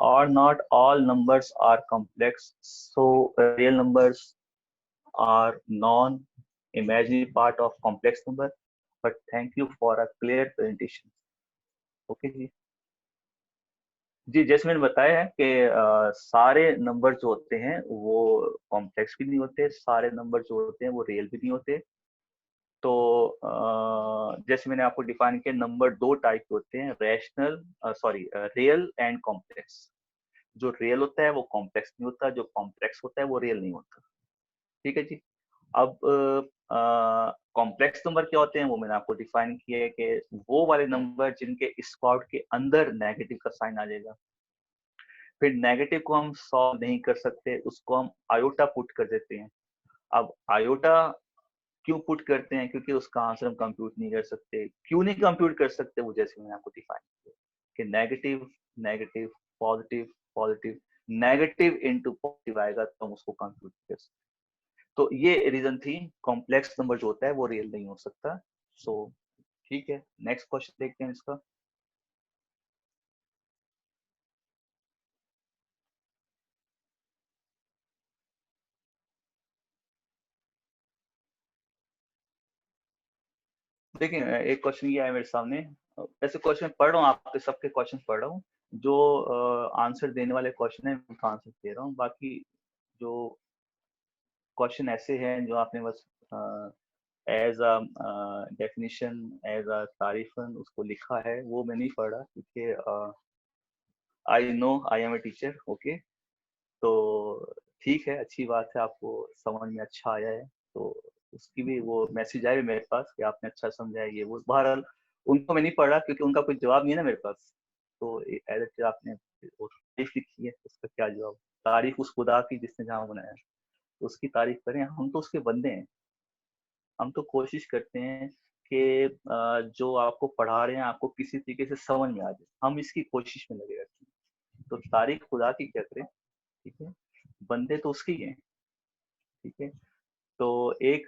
और not all numbers are complex, so real numbers are non imaginary part of complex number, but thank you for a clear presentation. Okay जी, जी जैसे मैंने बताया है कि सारे नंबर जो होते हैं वो कॉम्प्लेक्स भी नहीं होते, सारे नंबर जो होते हैं वो रियल भी नहीं होते। तो जैसे मैंने आपको डिफाइन किया, नंबर दो टाइप के होते हैं, rational sorry real and complex. जो रियल होता है वो कॉम्प्लेक्स नहीं होता, जो कॉम्प्लेक्स होता है वो रियल नहीं होता, ठीक है जी। अब कॉम्प्लेक्स नंबर क्या होते हैं वो मैंने आपको डिफाइन किया है कि वो वाले नंबर जिनके स्क्वायर के अंदर नेगेटिव का साइन आ जाएगा। फिर नेगेटिव को हम सॉल्व नहीं कर सकते, उसको हम आयोटा पुट कर देते हैं। अब आयोटा क्यों पुट करते हैं, क्योंकि उसका आंसर हम कंप्यूट नहीं कर सकते। क्यों नहीं कंप्यूट कर सकते, वो जैसे मैंने आपको डिफाइन किया कि negative negative positive positive, negative into positive आएगा तो हम उसको कंप्यूट कर सकते। तो ये रीजन थी, कॉम्प्लेक्स नंबर जो होता है वो रियल नहीं हो सकता। सो ठीक है, नेक्स्ट क्वेश्चन देखते हैं इसका। देखिए एक क्वेश्चन ये है मेरे सामने, ऐसे क्वेश्चन पढ़ रहा हूँ, आपके सबके क्वेश्चन पढ़ रहा हूँ। जो आंसर देने वाले क्वेश्चन है उनका आंसर दे रहा हूँ, बाकी जो क्वेश्चन ऐसे हैं जो आपने बस as a definition, as a तारीफन उसको लिखा है, वो मैं नहीं पढ़ा, क्योंकि I know I am a teacher. Okay, तो ठीक है, अच्छी बात है, आपको समझ में अच्छा आया है, तो उसकी भी वो मैसेज आए मेरे पास कि आपने अच्छा समझा है, ये वो। बहरहाल उनको मैं नहीं पढ़ा क्योंकि उनका कोई जवाब नहीं है ना मेरे पास। तो एज ए आपने वो तारीफ लिखी है, उसका क्या जवाब? तारीफ उस खुदा की जिसने जहाँ बनाया, तो उसकी तारीफ करें, हम तो उसके बंदे हैं। हम तो कोशिश करते हैं कि जो आपको पढ़ा रहे हैं आपको किसी तरीके से समझ में आ जाए, हम इसकी कोशिश में लगे रहते हैं। तो तारीफ खुदा की क्या करें, ठीक है, बंदे तो उसके ही हैं, ठीक है। तो एक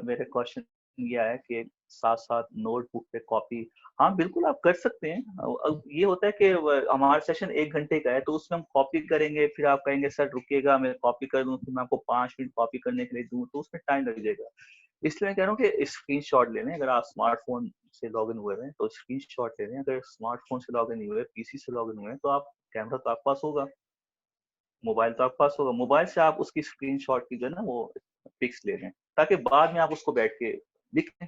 मेरे क्वेश्चन ये आया कि साथ साथ नोटबुक पे कॉपी, हाँ बिल्कुल आप कर सकते हैं। अब ये होता है कि हमारा सेशन 1 घंटे का है, तो उसमें हम कॉपी करेंगे, फिर आप कहेंगे सर रुकिएगा मैं कॉपी कर दूं, फिर मैं आपको 5 मिनट कॉपी करने के लिए दूं, तो उसमें टाइम लग जाएगा। इसलिए मैं कह रहा हूँ कि स्क्रीन शॉट ले लें, अगर आप स्मार्टफोन से लॉग इन हुए हैं तो स्क्रीन शॉट ले लें, अगर स्मार्टफोन से लॉग इन नहीं हुए, पीसी से लॉग इन हुए हैं, तो आप कैमरा तो आपके पास होगा, मोबाइल तो आपके पास होगा, मोबाइल से आप उसकी स्क्रीनशॉट की जो है ना वो पिक्स ले लें, ताकि बाद में आप उसको बैठ के लिख लें।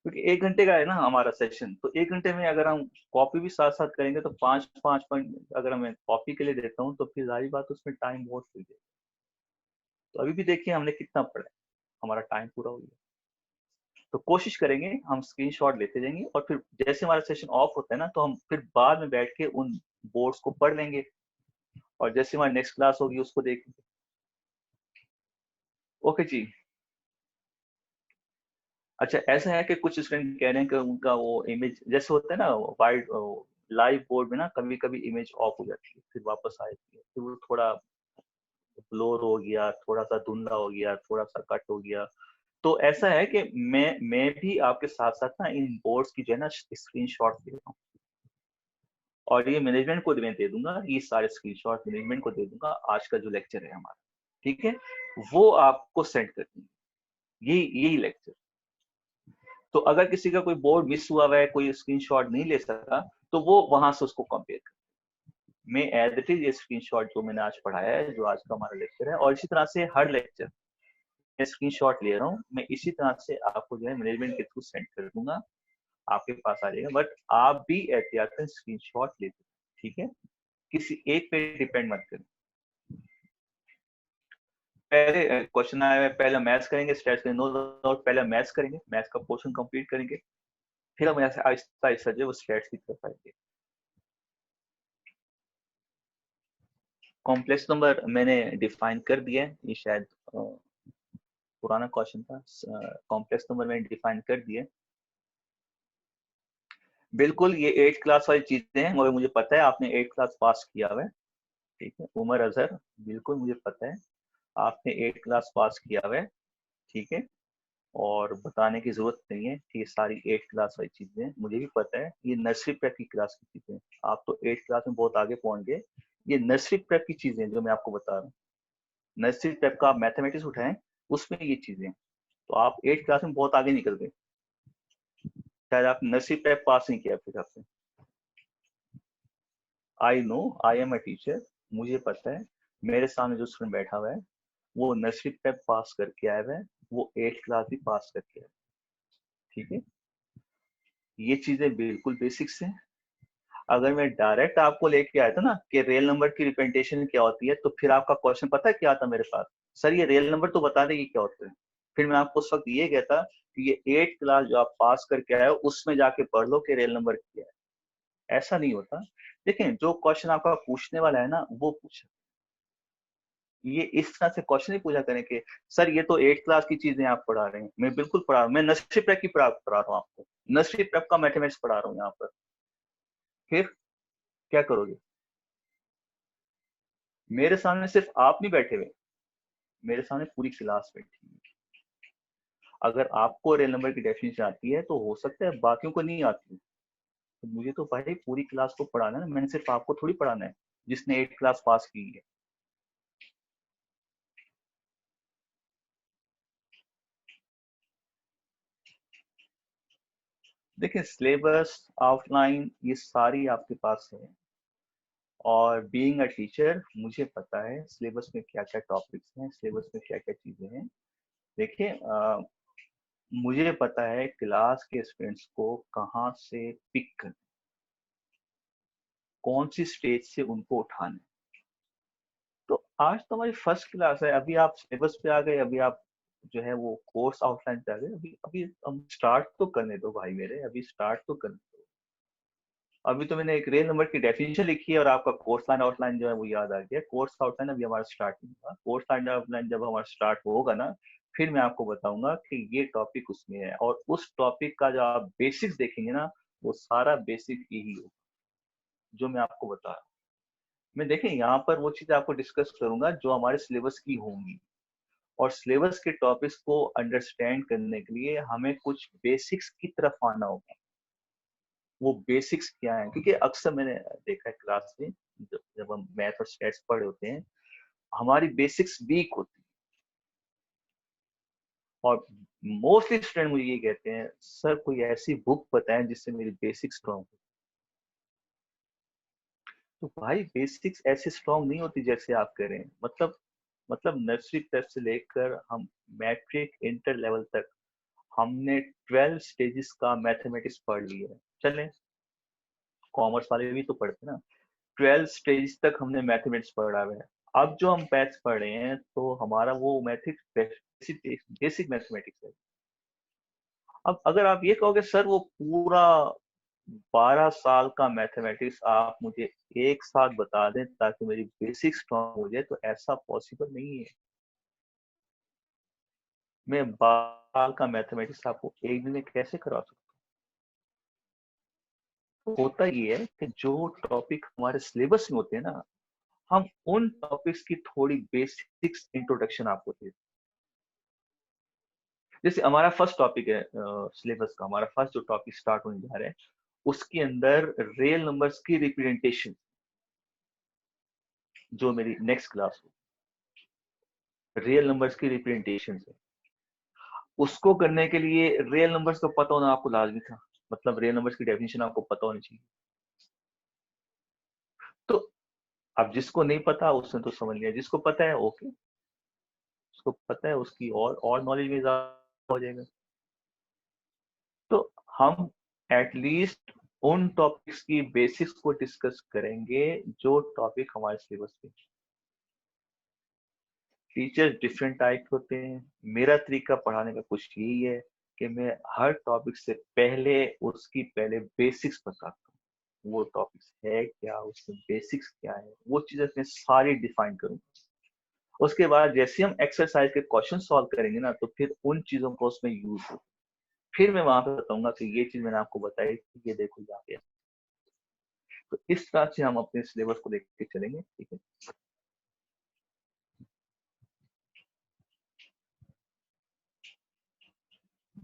क्योंकि 1 घंटे का है ना हमारा सेशन, तो 1 घंटे में अगर हम कॉपी भी साथ साथ करेंगे तो 5-5 पॉइंट अगर मैं कॉपी के लिए देता हूँ तो फिर जारी बात उसमें टाइम बहुत लग जाएगा। तो अभी भी देखिए हमने कितना पढ़ा है, हमारा टाइम पूरा हो गया। तो कोशिश करेंगे हम स्क्रीनशॉट लेते जाएंगे, और फिर जैसे हमारा सेशन ऑफ होता है ना तो हम फिर बाद में बैठ के उन बोर्ड्स को पढ़ लेंगे, और जैसे हमारी नेक्स्ट क्लास होगी उसको देखेंगे। ओके जी, अच्छा, ऐसा है कि कुछ स्टूडेंट कह रहे हैं कि उनका वो इमेज जैसे होता है ना, वाइट लाइव बोर्ड में ना कभी कभी इमेज ऑफ हो जाती है, फिर वापस आ जाती है, फिर वो थोड़ा ब्लोर हो गया, थोड़ा सा धुंधला हो गया, थोड़ा सा कट हो गया। तो ऐसा है कि मैं भी आपके साथ साथ ना इन बोर्ड्स की जो है ना स्क्रीन शॉट ले रहा हूँ, और ये मैनेजमेंट को मैं दे दूंगा, ये सारे स्क्रीन शॉट मैनेजमेंट को दे दूंगा, आज का जो लेक्चर है हमारा, ठीक है, वो आपको सेंड कर देंगे, यही यही लेक्चर। तो अगर किसी का कोई बोर्ड मिस हुआ है, कोई स्क्रीनशॉट नहीं ले सका, तो वो वहां से उसको कंपेयर कर, मैं एज इट इज ये स्क्रीनशॉट जो मैंने आज पढ़ाया है, जो आज का हमारा लेक्चर है, और इसी तरह से हर लेक्चर मैं स्क्रीनशॉट ले रहा हूँ, मैं इसी तरह से आपको जो है मैनेजमेंट के थ्रू सेंड कर दूंगा, आपके पास आ जाएगा। बट आप भी एहतियातन स्क्रीनशॉट लेते, ठीक है, किसी एक पे डिपेंड मत करें। पहले क्वेश्चन आया है, पहले मैथ्स करेंगे, स्टैट्स करेंगे, नो डाउट पहले मैथ्स करेंगे, मैथ्स का पोर्शन कंप्लीट करेंगे, फिर हम ऐसे आहिस्ता आहिस्ता जो स्टैट्स की तरफ आएंगे। कॉम्प्लेक्स नंबर मैंने डिफाइन कर दिया है, ये शायद पुराना क्वेश्चन था, कॉम्प्लेक्स नंबर मैंने डिफाइन कर दिया। बिल्कुल, ये 8th क्लास वाली चीजें हैं, मगर मुझे पता है आपने 8th क्लास पास किया हुआ है, ठीक है उमर अजहर, बिल्कुल मुझे पता है आपने 8th क्लास पास किया हुआ है, ठीक है, और बताने की जरूरत नहीं है कि ये सारी 8th क्लास वाली चीजें हैं, मुझे भी पता है ये नर्सरी प्रेप की क्लास की चीजें हैं, आप तो 8th क्लास में बहुत आगे पहुंच गए, ये नर्सरी प्रेप की चीजें हैं जो मैं आपको बता रहा हूँ, नर्सरी प्रेप का आप मैथमेटिक्स उठाएं, उसमें ये चीजें हैं, तो आप 8th क्लास में बहुत आगे निकल गए, शायद आप नर्सरी प्रेप पास नहीं किया फिर आपने। आई know, I am a teacher, मुझे पता है मेरे सामने जो स्टूडेंट बैठा हुआ है वो नर्सरी प्रेप पास करके आया हुआ है, वो 8th क्लास भी पास करके आया है, ठीक है, ये चीजें बिल्कुल बेसिक्स हैं। अगर मैं डायरेक्ट आपको लेके आया था ना कि रियल नंबर की रिप्रेजेंटेशन क्या होती है, तो फिर आपका क्वेश्चन पता है क्या आता मेरे पास, सर ये रियल नंबर तो बता देगी क्या होते हैं, फिर मैं आपको उस वक्त ये कहता कि ये 8th क्लास जो आप पास करके आए हो उसमें जाके पढ़ लो कि रियल नंबर क्या है। ऐसा नहीं होता। देखिए, जो क्वेश्चन आपका पूछने वाला है ना वो पूछे, ये इस तरह से क्वेश्चन नहीं पूछा करें कि सर ये तो 8th क्लास की चीजें आप पढ़ा रहे हैं, मैं बिल्कुल पढ़ा रहा हूँ, मैं नर्सरी प्रेप की पढ़ा रहा हूँ आपको, नर्सरी प्रेप का मैथमेटिक्स पढ़ा रहा हूँ यहाँ पर, फिर क्या करोगे, मेरे सामने सिर्फ आप नहीं बैठे हुए, मेरे सामने पूरी क्लास बैठी है, अगर आपको रियल नंबर की डेफिनेशन आती है तो हो सकता है बाकियों को नहीं आती, तो मुझे तो भाई पूरी क्लास को पढ़ाना है ना, मैंने सिर्फ आपको थोड़ी पढ़ाना है जिसने 8th क्लास पास की है। देखिए, सिलेबस आउटलाइन ये सारी आपके पास है, और बीइंग अ टीचर मुझे पता है सिलेबस में क्या क्या टॉपिक्स हैं, सिलेबस में क्या क्या चीजें हैं। देखिए, मुझे पता है क्लास के स्टूडेंट्स को कहाँ से पिक करना, कौन सी स्टेज से उनको उठाना है। तो आज तो हमारी फर्स्ट क्लास है, अभी आप सिलेबस पे आ गए, अभी आप जो है वो कोर्स आउटलाइन पे आ गए, अभी अभी हम स्टार्ट तो करने दो भाई मेरे, अभी स्टार्ट तो करने दो। अभी तो मैंने एक रियल नंबर की डेफिनेशन लिखी है और आपका कोर्स लाइन आउटलाइन जो है वो याद आ गया, कोर्स आउटलाइन अभी हमारा स्टार्ट नहीं हुआ, कोर्स लाइन आउटलाइन जब हमारा स्टार्ट होगा ना, फिर मैं आपको बताऊंगा कि ये टॉपिक उसमें है, और उस टॉपिक का जो आप बेसिक्स देखेंगे ना, वो सारा बेसिक यही होगा जो मैं आपको बता रहा हूँ। मैं देखें यहाँ पर वो चीजें आपको डिस्कस करूंगा जो हमारे सिलेबस की होंगी, और सिलेबस के टॉपिक्स को अंडरस्टैंड करने के लिए हमें कुछ बेसिक्स की तरफ आना होगा। वो बेसिक्स क्या है, क्योंकि अक्सर मैंने देखा है क्लास में जब हम मैथ और स्टैट्स पढ़े होते हैं, हमारी बेसिक्स वीक होती है, और मोस्टली स्टूडेंट मुझे ये कहते हैं सर कोई ऐसी बुक बताएं जिससे मेरी बेसिक्स स्ट्रॉन्ग हो। तो भाई बेसिक्स ऐसे स्ट्रॉन्ग नहीं होती जैसे आप कह रहे हैं, मतलब नर्सरी प्रेप से लेकर हम मैट्रिक इंटर लेवल तक हमने 12 स्टेजेस का मैथमेटिक्स पढ़ लिया है, चले कॉमर्स वाले भी तो पढ़ते हैं ना, 12 स्टेज तक हमने मैथमेटिक्स पढ़ा हुआ है। अब जो हम मैथ्स पढ़ रहे हैं तो हमारा वो मैथ्स बेसिक बेसिक मैथमेटिक्स है। अब अगर आप ये कहोगे सर वो पूरा 12 साल का मैथमेटिक्स आप मुझे एक साथ बता दें ताकि मेरी बेसिक स्ट्रांग हो जाए, तो ऐसा पॉसिबल नहीं है। मैं बाल का मैथमेटिक्स आपको एक दिन में कैसे करवा सकता हूँ? होता ये है कि जो टॉपिक हमारे सिलेबस में होते हैं ना, हम उन टॉपिक्स की थोड़ी बेसिक्स इंट्रोडक्शन आपको देते हैं। जैसे हमारा फर्स्ट टॉपिक है सिलेबस का, हमारा फर्स्ट जो टॉपिक स्टार्ट होने जा रहा है, उसके अंदर रियल नंबर्स की रिप्रेजेंटेशन, जो मेरी नेक्स्ट क्लास हो, रियल नंबर्स की रिप्रेजेंटेशन है, उसको करने के लिए रियल नंबर्स का पता होना आपको लाजमी था। मतलब रियल नंबर्स की डेफिनेशन आपको पता होनी चाहिए। तो अब जिसको नहीं पता उसने तो समझ लिया, जिसको पता है ओके, उसको पता है उसकी और नॉलेज में इजाफा हो जाएगा। तो हम एटलीस्ट उन टॉपिक्स की बेसिक्स को डिस्कस करेंगे जो टॉपिक हमारे सिलेबस पे। टीचर्स डिफरेंट टाइप होते हैं। मेरा तरीका पढ़ाने का कुछ यही है कि मैं हर टॉपिक से पहले उसकी पहले बेसिक्स बताता हूँ। वो टॉपिक्स है क्या, उसके बेसिक्स क्या है, वो चीजें मैं सारी डिफाइन करूंगा। उसके बाद जैसे हम एक्सरसाइज के क्वेश्चन सॉल्व करेंगे ना, तो फिर उन चीजों को उसमें यूज हो, फिर मैं वहां पे बताऊंगा कि ये चीज मैंने आपको बताई थी, ये देखो यहाँ पे। तो इस तरह से हम अपने सिलेबस को देख के चलेंगे, ठीक है।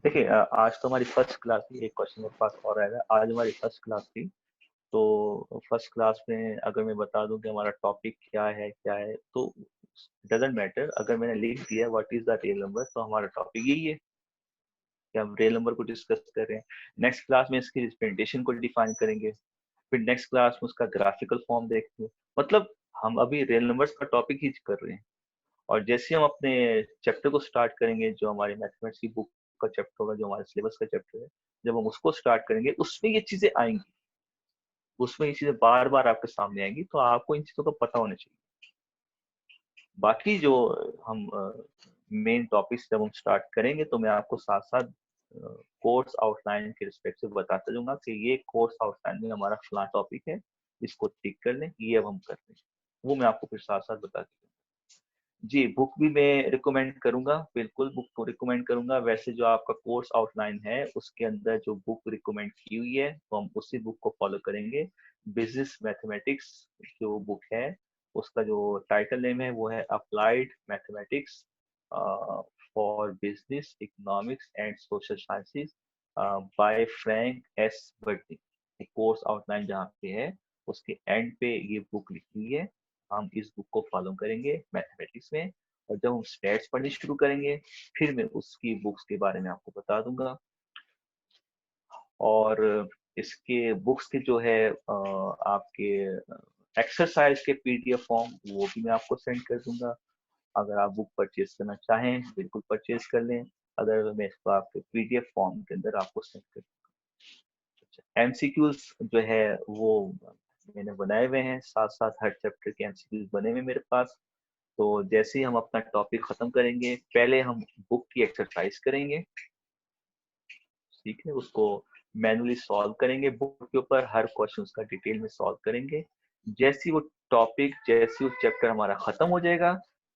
देखिए आज तो हमारी फर्स्ट क्लास थी, एक क्वेश्चन मेरे पास और आएगा। आज हमारी फर्स्ट क्लास थी, तो फर्स्ट क्लास में अगर मैं बता दूं कि हमारा टॉपिक क्या है, तो डजेंट मैटर। अगर मैंने लिख दिया what is the real number, तो हमारा टॉपिक यही है कि हम रियल नंबर को डिस्कस कर रहे हैं। नेक्स्ट क्लास में इसकी रिप्रेजेंटेशन को डिफाइन करेंगे, फिर नेक्स्ट क्लास में उसका ग्राफिकल फॉर्म देखेंगे। मतलब हम अभी रियल नंबर्स का टॉपिक ही कर रहे हैं। और जैसे हम अपने चैप्टर को स्टार्ट करेंगे, जो हमारी मैथमेटिक्स की बुक का चैप्टर होगा, जो हमारे सिलेबस का चैप्टर है, जब हम उसको स्टार्ट करेंगे उसमें ये चीजें आएंगी, उसमें ये चीजें बार बार आपके सामने आएंगी, तो आपको इन चीजों का पता होना चाहिए। बाकी जो हम मेन टॉपिक्स जब हम स्टार्ट करेंगे, तो मैं आपको साथ साथ कोर्स आउटलाइन के रिस्पेक्ट से बताता जाऊंगा कि ये कोर्स आउटलाइन में हमारा फला टॉपिक है, इसको टिक कर लें, ये अब हम कर रहे हैं। वो मैं आपको फिर साथ साथ बता दूंगा। जी, बुक भी मैं रिकमेंड करूंगा, बिल्कुल बुक को रिकमेंड करूंगा। वैसे जो आपका कोर्स आउटलाइन है, उसके अंदर जो बुक रिकमेंड की हुई है, तो हम उसी बुक को फॉलो करेंगे। बिजनेस मैथमेटिक्स जो बुक है, उसका जो टाइटल नेम है वो है applied mathematics for business economics and social sciences by Frank S Bertie. Course outline जहाँ पे है, उसके एंड पे ये बुक लिखी हुई है। हम इस बुक को फॉलो करेंगे मैथमेटिक्स में, और जब हम स्टैट्स पढ़नी शुरू करेंगे, फिर मैं उसकी बुक्स के बारे में आपको बता दूंगा। और इसके बुक्स के जो है आपके एक्सरसाइज के पीडीएफ फॉर्म, वो भी मैं आपको सेंड कर दूंगा। अगर आप बुक परचेज करना चाहें, बिल्कुल परचेज कर लें। अगर मैं इसको आपके पीडीएफ फॉर्म के अंदर आपको सेंड कर दूंगा। एमसीक्यूज जो है वो मैंने बनाए हुए हैं, साथ साथ हर चैप्टर के एमसीक्यूज बने हुए मेरे पास। तो जैसे ही हम अपना टॉपिक खत्म करेंगे, पहले हम बुक की एक्सरसाइज करेंगे, ठीक है, उसको मैनुअली सॉल्व करेंगे बुक के ऊपर, हर क्वेश्चन का डिटेल में सॉल्व करेंगे। जैसी वो टॉपिक, जैसी वो चैप्टर हमारा खत्म हो जाएगा,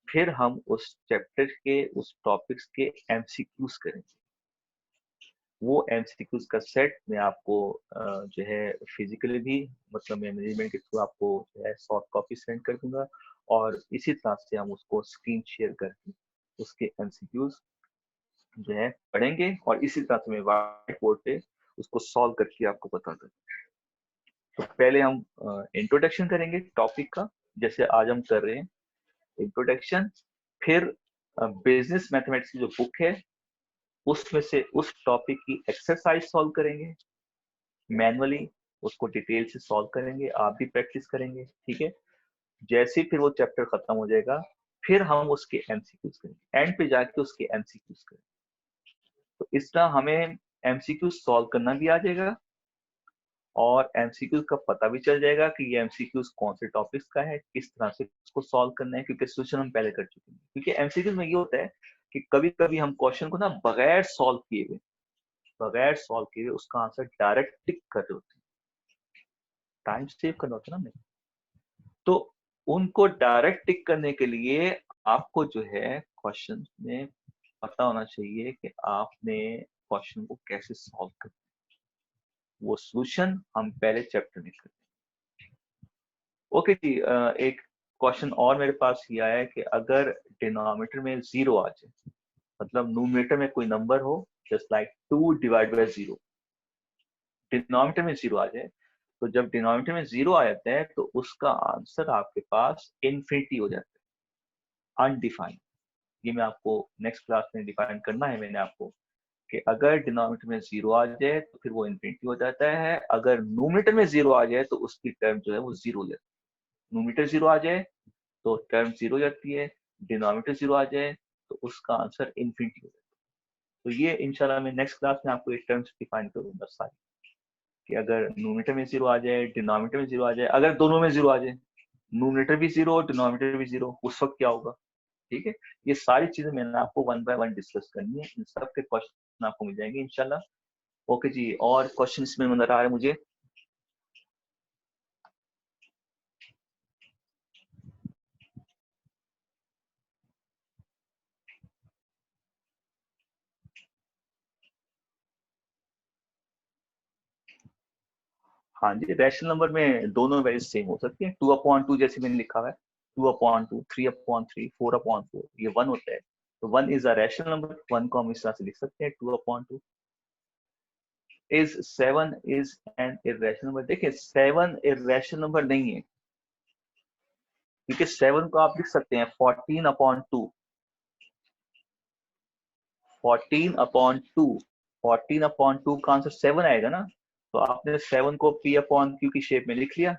फिर हम उस चैप्टर के, उस टॉपिक्स के एमसीक्यूज करेंगे। वो एमसीक्यूज का सेट मैं आपको जो है फिजिकली भी, मतलब मैं मैनेजमेंट के थ्रू आपको जो है सॉफ्ट कॉपी सेंड कर दूंगा, और इसी तरह से हम उसको स्क्रीन शेयर करके उसके एमसीक्यूज जो है पढ़ेंगे, और इसी तरह से मैं व्हाइट बोर्ड पे उसको सॉल्व करके आपको बता दूँ। तो पहले हम इंट्रोडक्शन करेंगे टॉपिक का, जैसे आज हम कर रहे हैं इंट्रोडक्शन। फिर बिजनेस मैथमेटिक्स की जो बुक है, उसमें से उस टॉपिक की एक्सरसाइज सॉल्व करेंगे मैनुअली, उसको डिटेल से सॉल्व करेंगे, आप भी प्रैक्टिस करेंगे, ठीक है। जैसे ही फिर वो चैप्टर खत्म हो जाएगा, फिर हम उसके एमसीक्यूज करेंगे, एंड पे जाके उसके एमसीक्यूज करेंगे। तो इस तरह हमें एमसीक्यूज सॉल्व करना भी आ जाएगा, और एमसीक्यूज का पता भी चल जाएगा कि ये एमसीक्यूज कौन से टॉपिक्स का है, किस तरह से उसको सॉल्व करना है, क्योंकि सोल्यूशन हम पहले कर चुके हैं। क्योंकि एमसीक्यूज में ये होता है कि कभी कभी हम क्वेश्चन को ना बगैर सॉल्व किए हुए उसका आंसर डायरेक्ट टिक कर रहे होते हैं। टाइम सेव करना होता है ना हमें। तो उनको डायरेक्ट टिक करने के लिए आपको जो है क्वेश्चन में पता होना चाहिए कि आपने क्वेश्चन को कैसे सॉल्व करना है। वो सॉल्यूशन हम पहले चैप्टर में करते हैं। ओके जी, एक क्वेश्चन और मेरे पास ये आया है कि अगर डिनोमिनेटर में जीरो आ जाए, मतलब न्यूमरेटर में कोई नंबर हो just like 2 divide by 0, denominator में जीरो आ जाए, तो जब डिनोमिनेटर में जीरो आ जाता है तो उसका आंसर आपके पास इन्फिनिटी हो जाता है, अनडिफाइंड। ये मैं आपको नेक्स्ट क्लास में डिफाइन करना है मैंने आपको, कि अगर डिनोमिनेटर में जीरो आ जाए तो फिर वो इन्फिनिटी हो जाता है, अगर न्यूमरेटर में जीरो आ जाए तो उसकी टर्म जो है वो जीरो हो जाती है। न्यूमरेटर जीरो आ जाए तो टर्म जीरो हो जाती है, डिनोमिनेटर जीरो आ जाए तो उसका आंसर इन्फिनिटी हो जाता है। तो ये इंशाल्लाह मैं नेक्स्ट क्लास में आपको ये टर्म्स डिफाइन करूंगा सारी, कि अगर न्यूमरेटर में जीरो आ जाए, डिनोमिनेटर में जीरो आ जाए, अगर दोनों में जीरो आ जाए, न्यूमरेटर भी जीरो डिनोमिनेटर भी जीरो, उस वक्त क्या होगा। ठीक है, ये सारी चीजें मैंने आपको वन बाय वन डिस्कस करनी है, इन सब के क्वेश्चन आपको मिल जाएंगे इंशाल्लाह। ओके जी, और क्वेश्चन इसमें नजर आ रहा है मुझे। हाँ जी, रैशनल नंबर में दोनों वैल्यू सेम हो सकती है, 2/2 जैसे मैंने लिखा हुआ है, 2/2, 3/3, 4/4, ये 1 होता है, तो 1 इज अ रैशनल नंबर, 1 को हम इस तरह से लिख सकते हैं 2/2। Is 7 is an irrational number, देखिए 7 इरेशनल नंबर नहीं है, क्योंकि 7 को आप लिख सकते हैं 14/2, 14/2, 14/2 का आंसर 7 आएगा ना, तो आपने 7 को P/Q की शेप में लिख लिया,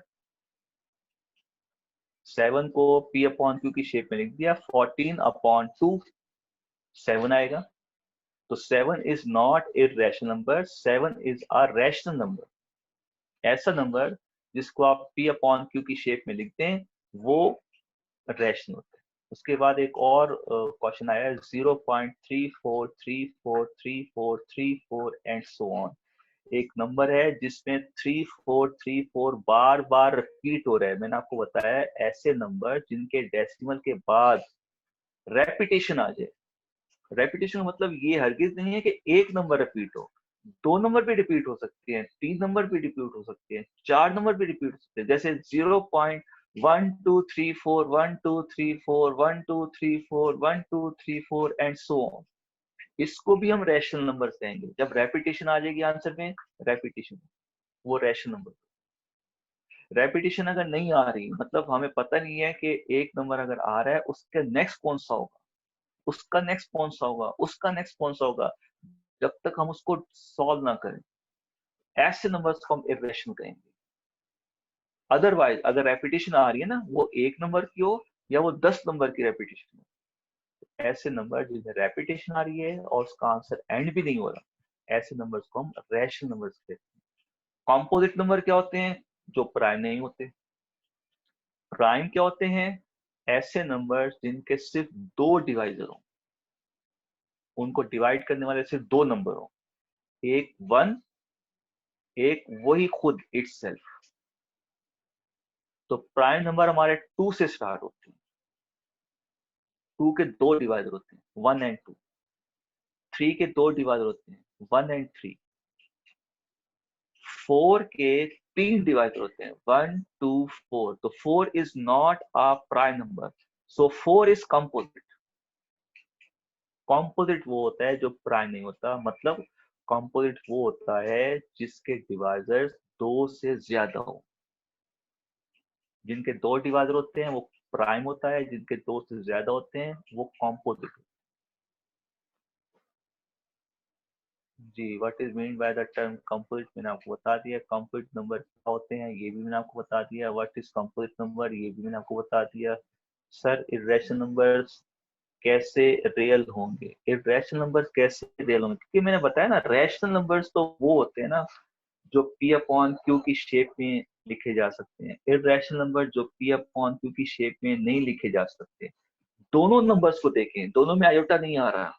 7 को P/Q की शेप में लिख दिया, 14/2 7 आएगा। तो 7 is not a rational number, 7 is a rational number. ऐसा नंबर जिसको आप P/Q की शेप में लिखते हैं वो रैशनल होता है। उसके बाद एक और क्वेश्चन आया है 0.34343434 एंड सो ऑन। एक नंबर है जिसमें 3434 बार बार रिपीट हो रहा है। मैंने आपको बताया है ऐसे नंबर जिनके डेसिमल के बाद रेपिटेशन आ जाए। रेपिटेशन का मतलब ये हरगिज नहीं है कि एक नंबर रिपीट हो, दो नंबर भी रिपीट हो सकते हैं, तीन नंबर भी रिपीट हो सकते हैं, चार नंबर भी रिपीट हो सकते हैं, जैसे 0.1234 1234 1234 1234 एंड सो ऑन। इसको भी हम रैशनल नंबर कहेंगे। जब रेपिटेशन आ जाएगी आंसर में, रेपिटेशन, वो रैशनल नंबर। रेपिटेशन अगर नहीं आ रही, मतलब हमें पता नहीं है कि एक नंबर अगर आ रहा है उसके नेक्स्ट कौन सा होगा, उसका नेक्स्ट कौन सा होगा, उसका नेक्स्ट कौन सा होगा, जब तक हम उसको सॉल्व ना करें, ऐसे नंबर्स को हम इरेशनल कहेंगे। अदरवाइज अगर रेपिटेशन आ रही है ना, वो एक नंबर की हो या वो 10 नंबर की रेपिटेशन हो, ऐसे नंबर जिसमें रेपिटेशन आ रही है और उसका आंसर एंड भी नहीं हो रहा, ऐसे नंबर्स को हम रैशनल नंबर्स कहते हैं। कॉम्पोजिट नंबर क्या होते हैं? जो प्राइम नहीं होते। प्राइम क्या होते हैं? ऐसे नंबर्स जिनके सिर्फ दो डिवाइजर हो, उनको डिवाइड करने वाले सिर्फ दो नंबर हो, एक 1, एक वही खुद इटसेल्फ। तो प्राइम नंबर हमारे 2 से स्टार्ट होते हैं, 2 के दो डिवाइजर होते हैं 1 एंड 2, 3 के दो डिवाइजर होते हैं 1 एंड 3, 4 के तीन डिवाइजर होते हैं 1 2 4। तो 4 is not a prime number, so 4 is composite. Composite वो होता है जो प्राइम नहीं होता, मतलब कंपोजिट वो होता है जिसके डिवाइजर्स दो से ज्यादा हो। जिनके दो डिवाइजर होते हैं वो प्राइम होता है, जिनके दो से ज्यादा होते हैं वो कंपोजिट। जी, what is mean by the term composite, मैंने आपको बता दिया। कंपोजिट नंबर क्या होते हैं ये भी मैंने आपको बता दिया। व्हाट इज कंपोजिट नंबर ये भी मैंने आपको बता दिया। सर इरेशनल नंबर्स कैसे रियल होंगे, इरेशनल नंबर्स कैसे रियल होंगे? क्योंकि मैंने बताया ना, रैशनल नंबर्स तो वो होते हैं ना जो P/Q की शेप में लिखे जा सकते हैं, इरेशनल नंबर जो P/Q की शेप में नहीं लिखे जा सकते। दोनों नंबर्स को देखें, दोनों में आयोटा नहीं आ रहा,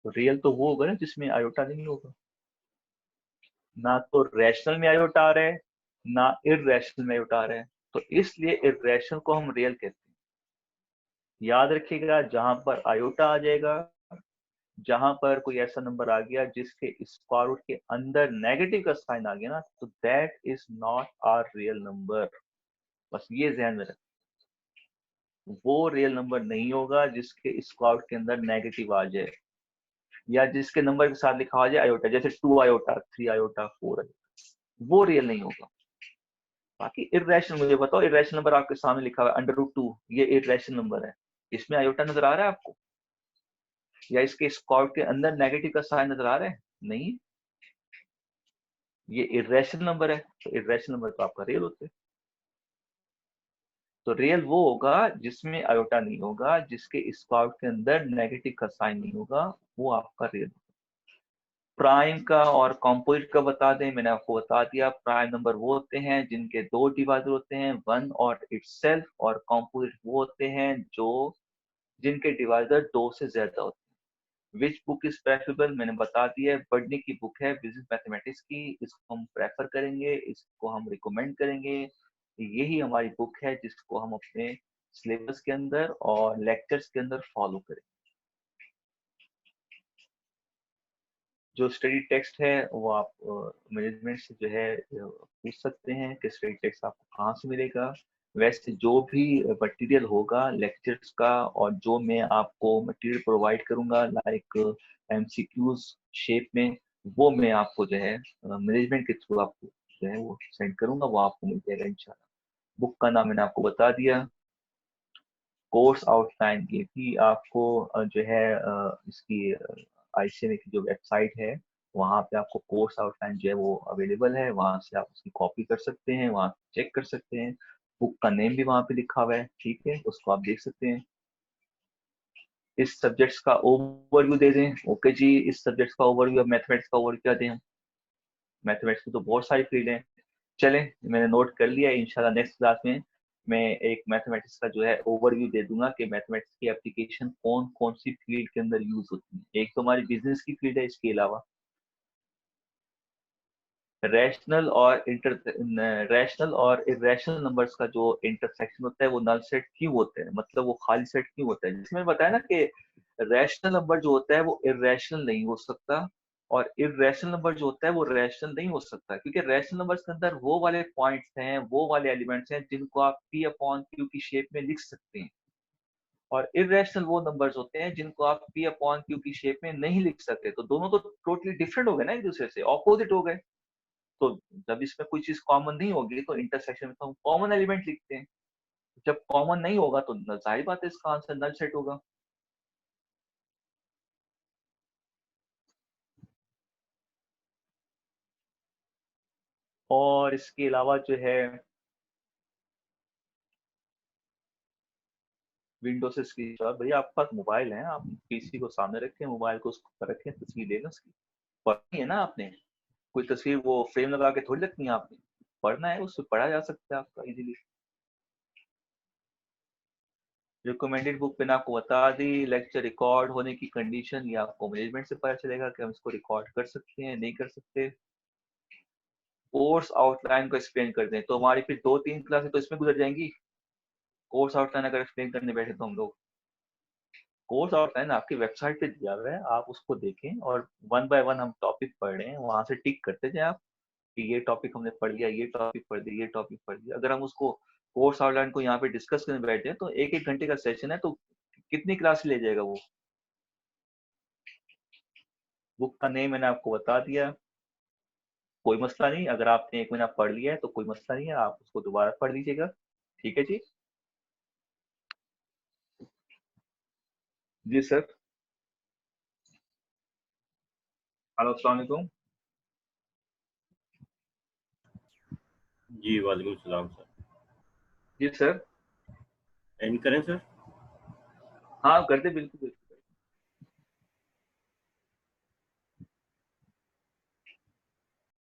तो रियल तो वो होगा ना जिसमें आयोटा नहीं होगा। ना तो रैशनल में आयोटा आ रहा है, ना इरेशनल में आयोटा आ रहा है, तो इसलिए इरेशनल को हम रियल कहते हैं। याद रखिएगा, जहां पर आयोटा आ जाएगा, जहां पर कोई ऐसा नंबर आ गया जिसके स्क्वायर रूट के अंदर नेगेटिव का साइन आ गया ना, तो that is not are real number. बस ये ध्यान में रख, वो रियल नंबर नहीं होगा जिसके स्क्वायर रूट के अंदर नेगेटिव आ जाए, या जिसके नंबर के साथ लिखा आ जाए आयोटा, जैसे 2 आयोटा, 3 आयोटा, 4 आयोटा, वो रियल नहीं होगा। बाकी इरेशनल, मुझे बताओ, इरेशनल नंबर आपके सामने लिखा हुआ है √2, ये इरेशनल नंबर है, इसमें आयोटा नजर आ रहा है आपको, या इसके स्क्वायर के अंदर नेगेटिव का साइन नजर आ रहा है? नहीं, ये इरेशनल नंबर है, तो इरेशनल नंबर तो आपका रियल होते हैं। तो रियल वो होगा जिसमें आयोटा नहीं होगा, जिसके स्क्वायर के अंदर नेगेटिव का साइन नहीं होगा, वो आपका रियल। प्राइम का और कंपोजिट का बता दें, मैंने आपको बता दिया, प्राइम नंबर वो होते हैं जिनके दो डिवाइजर होते हैं, 1 और इटसेल्फ, और कंपोजिट वो होते हैं जो जिनके डिवाइजर 2 से ज्यादा होते हैं। विच बुक इज प्रेफरेबल, मैंने बता दिया, पढ़ने की बुक है बिजनेस मैथमेटिक्स की, इसको हम प्रेफर करेंगे, इसको हम रिकमेंड करेंगे। यही हमारी बुक है जिसको हम अपने सिलेबस के अंदर और लेक्चर्स के अंदर फॉलो करें। जो स्टडी टेक्स्ट है वो आप मैनेजमेंट से जो है पूछ सकते हैं कि स्टडी टेक्स्ट आपको कहाँ से मिलेगा। वैसे जो भी मटेरियल होगा लेक्चर्स का, और जो मैं आपको मटेरियल प्रोवाइड करूंगा लाइक एमसीक्यूज शेप में, वो मैं आपको जो है मैनेजमेंट के थ्रू आपको जो है वो सेंड करूंगा, वो आपको मिल जाएगा इंशाल्लाह। बुक का नाम मैंने आपको बता दिया, कोर्स आउटलाइन, ये भी आपको जो है इसकी आईसीएमए की जो वेबसाइट है, वहाँ पे आपको कोर्स आउटलाइन जो है वो अवेलेबल है, वहाँ से आप उसकी कॉपी कर सकते हैं, वहाँ चेक कर सकते हैं। बुक का नेम भी वहाँ पे लिखा हुआ है, ठीक है, उसको आप देख सकते हैं। इस सब्जेक्ट्स का ओवरव्यू दे दें, ओके जी, इस सब्जेक्ट्स का ओवरव्यू, मैथमेटिक्स का ओवरव्यू क्या दें हम? मैथमेटिक्स में तो बहुत सारी फील्ड है। चलें, मैंने नोट कर लिया, इंशाल्लाह नेक्स्ट क्लास में मैं एक मैथमेटिक्स का जो है ओवरव्यू दे दूंगा कि मैथमेटिक्स की एप्लीकेशन कौन कौन सी फील्ड के अंदर यूज होती है। एक तो हमारी बिजनेस की फील्ड है, इसके अलावा रैशनल और रैशनल और इरेशनल नंबर्स का जो इंटरसेक्शन होता है वो नल सेट क्यों होते हैं, मतलब वो खाली सेट क्यों होता है, जिसमें बताया ना कि रैशनल नंबर जो होता है वो इरेशनल नहीं हो सकता, और इरेशनल नंबर जो होता है वो रैशनल नहीं हो सकता, क्योंकि रैशनल नंबर्स के अंदर वो वाले पॉइंट्स हैं, वो वाले एलिमेंट्स हैं जिनको आप पी अपॉन क्यू की शेप में लिख सकते हैं, और इरेशनल वो नंबर्स होते हैं जिनको आप पी अपॉन क्यू की शेप में नहीं लिख सकते। तो दोनों तो टोटली डिफरेंट हो गए ना, एक दूसरे से ऑपोजिट हो गए। तो जब इसमें कोई चीज कॉमन नहीं होगी तो इंटरसेक्शन में तो हम कॉमन एलिमेंट लिखते हैं, जब कॉमन नहीं होगा तो जाहिर बात है इसका आंसर नल सेट होगा। और इसके अलावा जो है विंडो से स्क्रीन, भैया आपके पास मोबाइल है, आप पीसी को सामने रखें, मोबाइल को उसको रखें, तस्वीर लेना उसकी, पढ़नी है ना आपने, कोई तस्वीर वो फ्रेम लगा के थोड़ी रखनी है आपने, पढ़ना है, उससे पढ़ा जा सकता है आपका इजीली। रिकमेंडेड बुक मैंने आपको बता दी, लेक्चर रिकॉर्ड होने की कंडीशन ये आपको मैनेजमेंट से पता चलेगा कि हम इसको रिकॉर्ड कर सकते हैं नहीं कर सकते। कोर्स आउटलाइन को एक्सप्लेन कर दें तो हमारी फिर 2-3 क्लासेस तो इसमें गुजर जाएंगी। कोर्स आउटलाइन अगर एक्सप्लेन करने बैठे तो हम लोग, कोर्स आउटलाइन आपकी वेबसाइट पे दिया हुआ है, आप उसको देखें और 1 बाय 1 हम टॉपिक पढ़ रहे हैं, वहां से टिक करते जाए आप कि ये टॉपिक हमने पढ़ लिया, ये टॉपिक पढ़ लिया, ये टॉपिक पढ़ लिया। अगर हम उसको कोर्स आउटलाइन को यहाँ पे डिस्कस करने बैठे हैं तो 1-1 घंटे का सेशन है, तो कितनी क्लास ले जाएगा वो? बुक का नेम मैंने आपको बता दिया, कोई मसला नहीं, अगर आपने 1 महीना पढ़ लिया है तो कोई मसला नहीं है, आप उसको दोबारा पढ़ लीजिएगा, ठीक है जी। जी सर। हेलो, अस्सलाम वालेकुम। जी, वालेकुम सलाम सर। जी सर। एंड करें सर? हाँ कर दे, बिल्कुल।